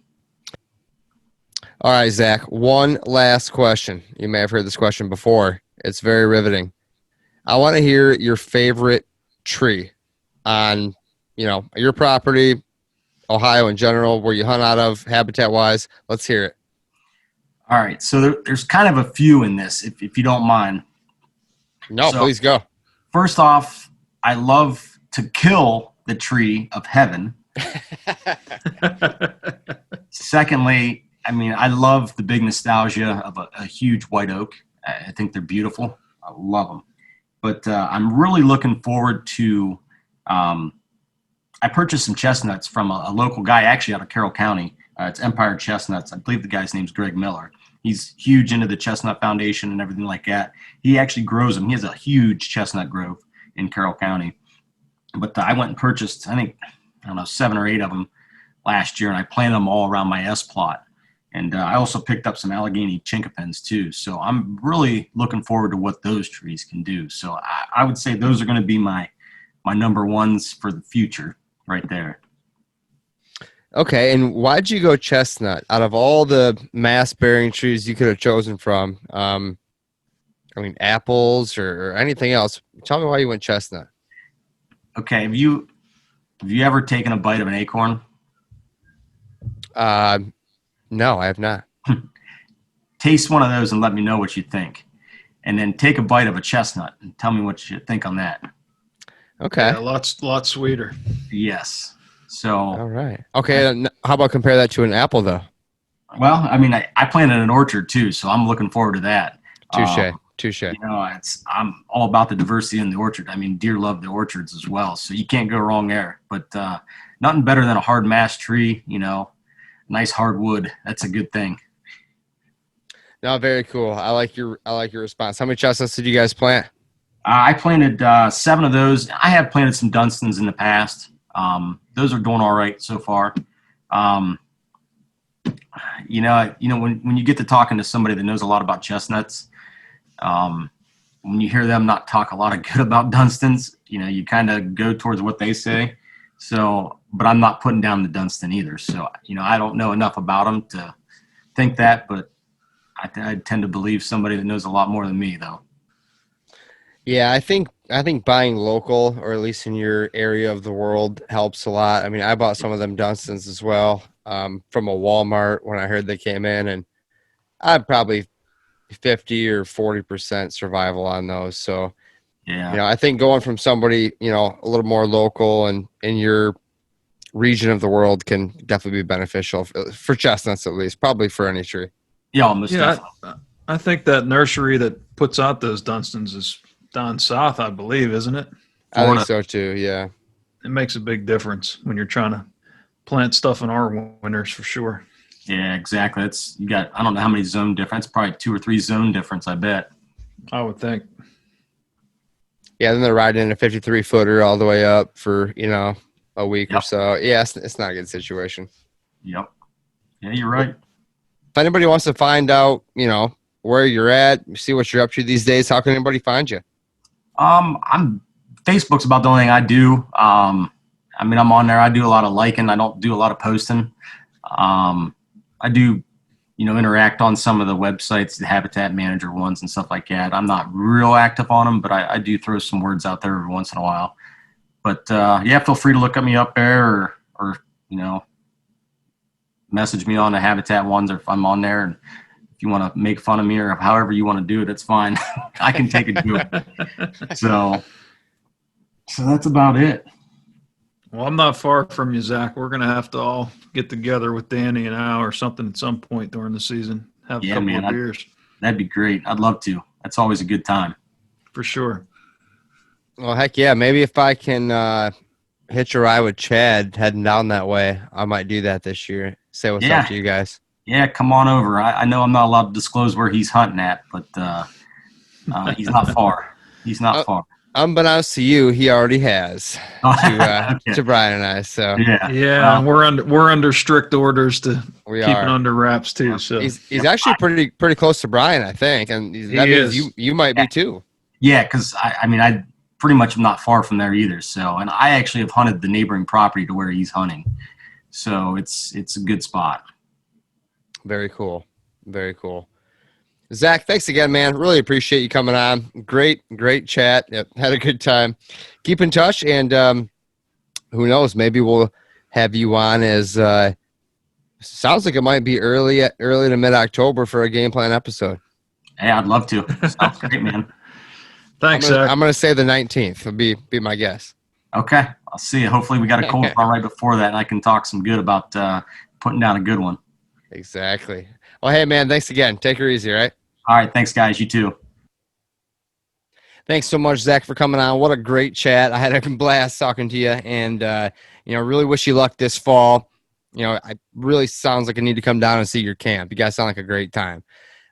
All right, Zach. One last question. You may have heard this question before. It's very riveting. I want to hear your favorite tree on, you know, your property, Ohio in general, where you hunt out of, habitat-wise. Let's hear it. All right. So there's kind of a few in this, if you don't mind. No, So, please go. First off, I love to kill the tree of heaven. Secondly, I mean, I love the big nostalgia of a huge white oak. I think they're beautiful. I love them. But I'm really looking forward to I purchased some chestnuts from a local guy, actually out of Carroll County. It's Empire Chestnuts. I believe the guy's name's Greg Miller. He's huge into the Chestnut Foundation and everything like that. He actually grows them. He has a huge chestnut grove in Carroll County. But I went and purchased, I don't know, 7 or 8 of them last year, and I planted them all around my S plot. And I also picked up some Allegheny chinkapins too. So I'm really looking forward to what those trees can do. So I would say those are going to be my number ones for the future right there. Okay, and why'd you go chestnut? Out of all the mass-bearing trees you could have chosen from, I mean, apples or anything else, tell me why you went chestnut. Okay, have you ever taken a bite of an acorn? No, I have not. Taste one of those and let me know what you think. And then take a bite of a chestnut and tell me what you think on that. Okay. Yeah, lots sweeter. Yes. So. All right. Okay. How about compare that to an apple, though? Well, I mean, I planted an orchard too, so I'm looking forward to that. Touche. You know, I'm all about the diversity in the orchard. I mean, deer love the orchards as well, so you can't go wrong there. But nothing better than a hard mass tree. You know, nice hardwood. That's a good thing. No, very cool. I like your response. How many chestnuts did you guys plant? I planted 7 of those. I have planted some Dunstans in the past. Those are doing all right so far. You know, when you get to talking to somebody that knows a lot about chestnuts, when you hear them not talk a lot of good about Dunstans, you know, you kind of go towards what they say. So, but I'm not putting down the Dunstan either. So, you know, I don't know enough about them to think that, but I tend to believe somebody that knows a lot more than me, though. Yeah, I think buying local, or at least in your area of the world, helps a lot. I mean, I bought some of them Dunstans as well from a Walmart when I heard they came in, and I'd probably 50 or 40% survival on those. So, Yeah. you know, I think going from somebody, you know, a little more local and in your region of the world can definitely be beneficial for chestnuts, at least, probably for any tree. Yeah, almost definitely. I think that nursery that puts out those Dunstans is down south, I believe, isn't it? Florida. I think so too. Yeah. It makes a big difference when you're trying to plant stuff in our winters for sure. Yeah, exactly. You got, I don't know how many zone difference, probably 2 or 3 zone difference, I bet. I would think. Yeah, then they're riding a 53-footer all the way up for, you know, a week or so. Yeah, it's not a good situation. Yep. Yeah, you're right. If anybody wants to find out, you know, where you're at, see what you're up to these days, how can anybody find you? Facebook's about the only thing I do. I mean, I'm on there. I do a lot of liking. I don't do a lot of posting. I do, you know, interact on some of the websites, the Habitat Manager ones and stuff like that. I'm not real active on them, but I do throw some words out there every once in a while. But yeah, feel free to look me up there or you know, message me on the Habitat ones, or if I'm on there, and if you want to make fun of me or however you want to do it, it's fine. I can take a joke. So that's about it. Well, I'm not far from you, Zach. We're going to have to all get together with Danny and Al or something at some point during the season. Have a couple of beers. That'd be great. I'd love to. That's always a good time. For sure. Well, heck yeah. Maybe if I can hitch a ride with Chad heading down that way, I might do that this year. Say what's up to you guys. Yeah, come on over. I know I'm not allowed to disclose where he's hunting at, but he's not far. He's not far. Unbeknownst to you, he already has to Brian and I. So yeah, we're under strict orders to keep it under wraps too. So he's actually pretty close to Brian, I think, and that means you might be too. Yeah, because I mean I pretty much am not far from there either. So, and I actually have hunted the neighboring property to where he's hunting, so it's a good spot. Very cool. Very cool. Zach, thanks again, man. Really appreciate you coming on. Great chat. Yep, had a good time. Keep in touch, and who knows, maybe we'll have you on as Sounds like it might be early to mid-October for a game plan episode. Hey, I'd love to. Sounds great, man. Thanks, Zach. I'm gonna say the 19th would be my guess. Okay, I'll see you. Hopefully we got a cold front right before that, and I can talk some good about putting down a good one. Exactly. Well, hey, man, thanks again. Take her easy, all right? All right, thanks, guys. You too. Thanks so much, Zach, for coming on. What a great chat. I had a blast talking to you, and, really wish you luck this fall. I really sounds like I need to come down and see your camp. You guys sound like a great time.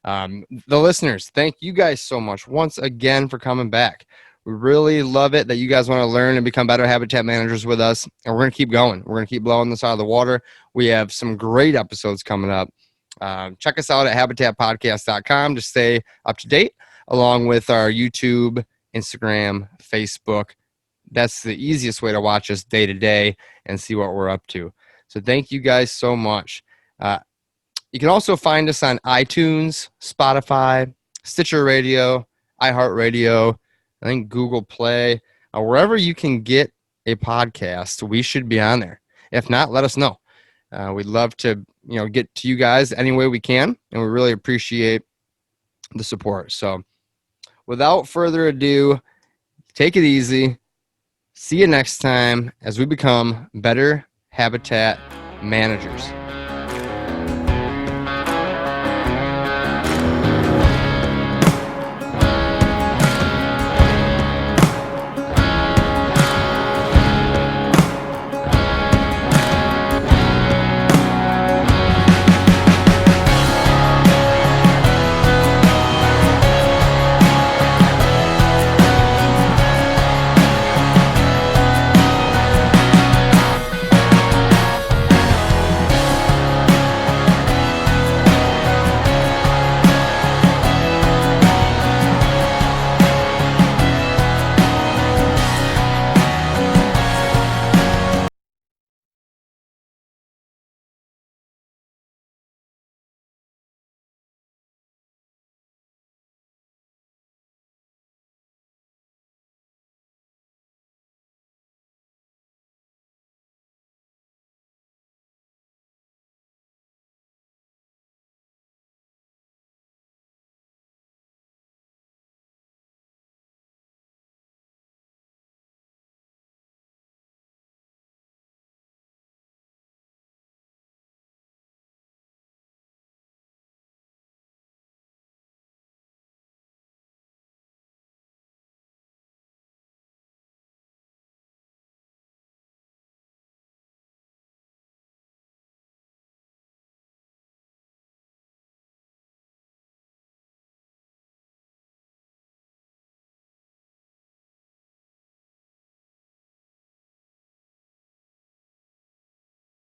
The listeners, thank you guys so much once again for coming back. We really love it that you guys want to learn and become better habitat managers with us, and we're going to keep going. We're going to keep blowing this out of the water. We have some great episodes coming up. Check us out at habitatpodcast.com to stay up to date, along with our YouTube, Instagram, Facebook. That's the easiest way to watch us day to day and see what we're up to. So thank you guys so much. You can also find us on iTunes, Spotify, Stitcher Radio, iHeartRadio, I think Google Play, wherever you can get a podcast, we should be on there. If not, let us know. We'd love to, get to you guys any way we can, and we really appreciate the support. So without further ado, take it easy. See you next time as we become better habitat managers.